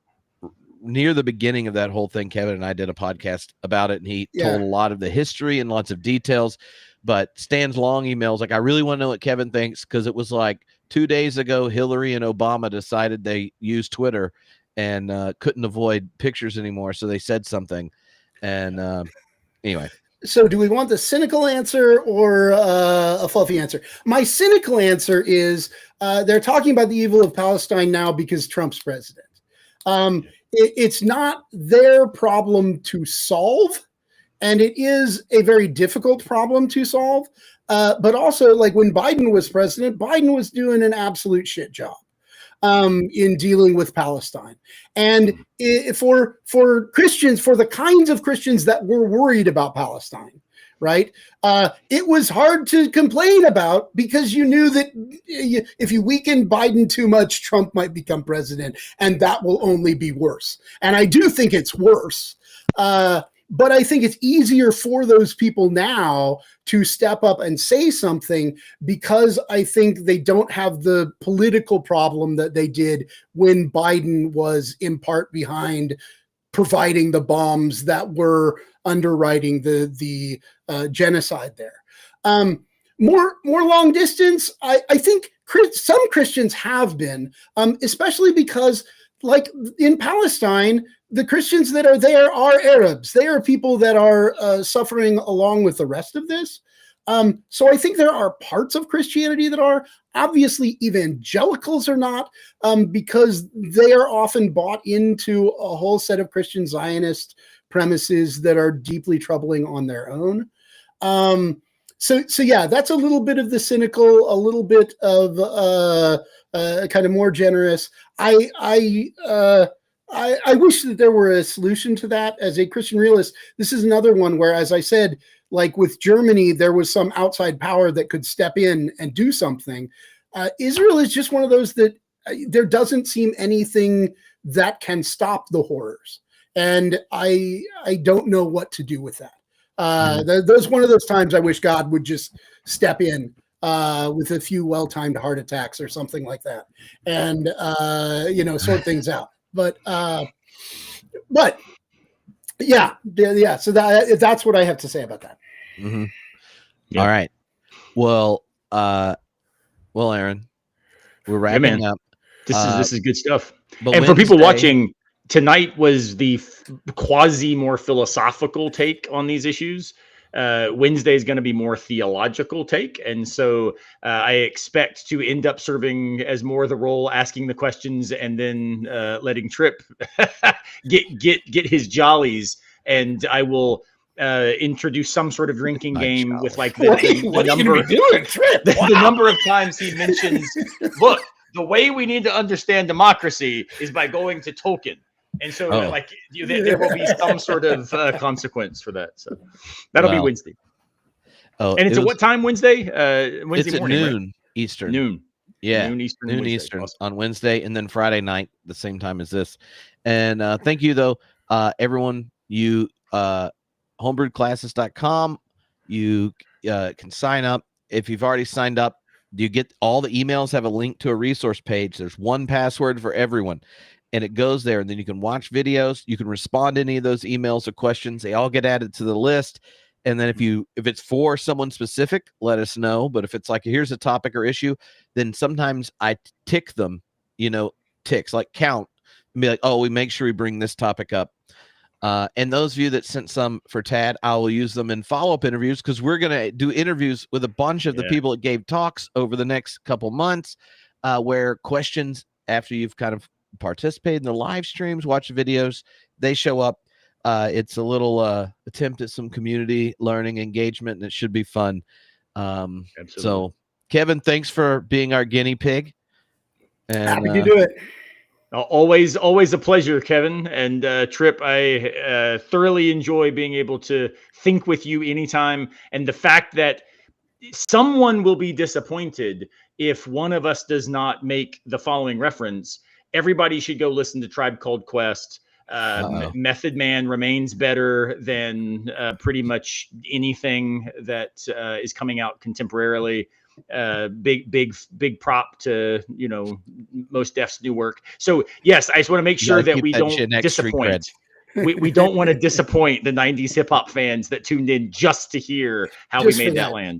near the beginning of that whole thing, Kevin and I did a podcast about it, and he told a lot of the history and lots of details. But Stan's long emails, like, I really want to know what Kevin thinks, because it was like 2 days ago, Hillary and Obama decided they used Twitter and couldn't avoid pictures anymore, so they said something. And anyway. So do we want the cynical answer or a fluffy answer? My cynical answer is they're talking about the evil of Palestine now because Trump's president. It's not their problem to solve, and it is a very difficult problem to solve. But also, like, when Biden was president, Biden was doing an absolute shit job in dealing with Palestine. And for Christians, for the kinds of Christians that were worried about Palestine, right? It was hard to complain about, because you knew that if you weaken Biden too much, Trump might become president, and that will only be worse. And I do think it's worse. But I think it's easier for those people now to step up and say something, because I think they don't have the political problem that they did when Biden was in part behind providing the bombs that were underwriting the genocide there. More long distance, I think some Christians have been, especially because, like, in Palestine, the Christians that are there are Arabs. They are people that are suffering along with the rest of this. So I think there are parts of Christianity that are. Obviously, evangelicals are not, because they are often bought into a whole set of Christian Zionist premises that are deeply troubling on their own. So yeah, that's a little bit of the cynical, a little bit of kind of more generous. I wish that there were a solution to that. As a Christian realist, this is another one where, as I said, like with Germany, there was some outside power that could step in and do something. Israel is just one of those that there doesn't seem anything that can stop the horrors. And I don't know what to do with that. There's one of those times I wish God would just step in with a few well-timed heart attacks or something like that, and sort things out. But yeah. So that's what I have to say about that. Mm-hmm. Yeah. All right. Well, Aaron, we're wrapping up. This is good stuff. And for people watching, tonight was the quasi more philosophical take on these issues. Wednesday is going to be more theological take. And so I expect to end up serving as more the role, asking the questions and then letting Trip get his jollies. And I will introduce some sort of drinking game with like the number of times he mentions, look, the way we need to understand democracy is by going to Tolkien. And so there will be some sort of consequence for that. So that'll be Wednesday. Oh, and it's at what time Wednesday? Wednesday morning, noon, right? Eastern. Noon. Yeah. Noon Eastern. Noon Wednesday. Eastern Awesome. on Wednesday, and then Friday night, the same time as this. And thank you though, everyone. You homebrewedclasses.com. You can sign up. If you've already signed up, you get all the emails have a link to a resource page. There's one password for everyone, and it goes there. And then you can watch videos. You can respond to any of those emails or questions. They all get added to the list. And then if it's for someone specific, let us know. But if it's like, here's a topic or issue, then sometimes I tick them, ticks, like count, and be like, oh, we make sure we bring this topic up. And those of you that sent some for Tad, I will use them in follow-up interviews, because we're going to do interviews with a bunch of the people that gave talks over the next couple months, where questions, after you've kind of participated in the live streams, watch the videos, they show up. It's a little attempt at some community learning engagement, and it should be fun. So, Kevin, thanks for being our guinea pig. And, happy to do it. Always a pleasure, Kevin. And Trip, I thoroughly enjoy being able to think with you anytime. And the fact that someone will be disappointed if one of us does not make the following reference. Everybody should go listen to Tribe Called Quest. Method Man remains better than pretty much anything that is coming out contemporarily. Big prop to Most Def's new work. So yes, I just want to make sure that we don't disappoint. We don't want to disappoint the 90s hip hop fans that tuned in just to hear how we made that land.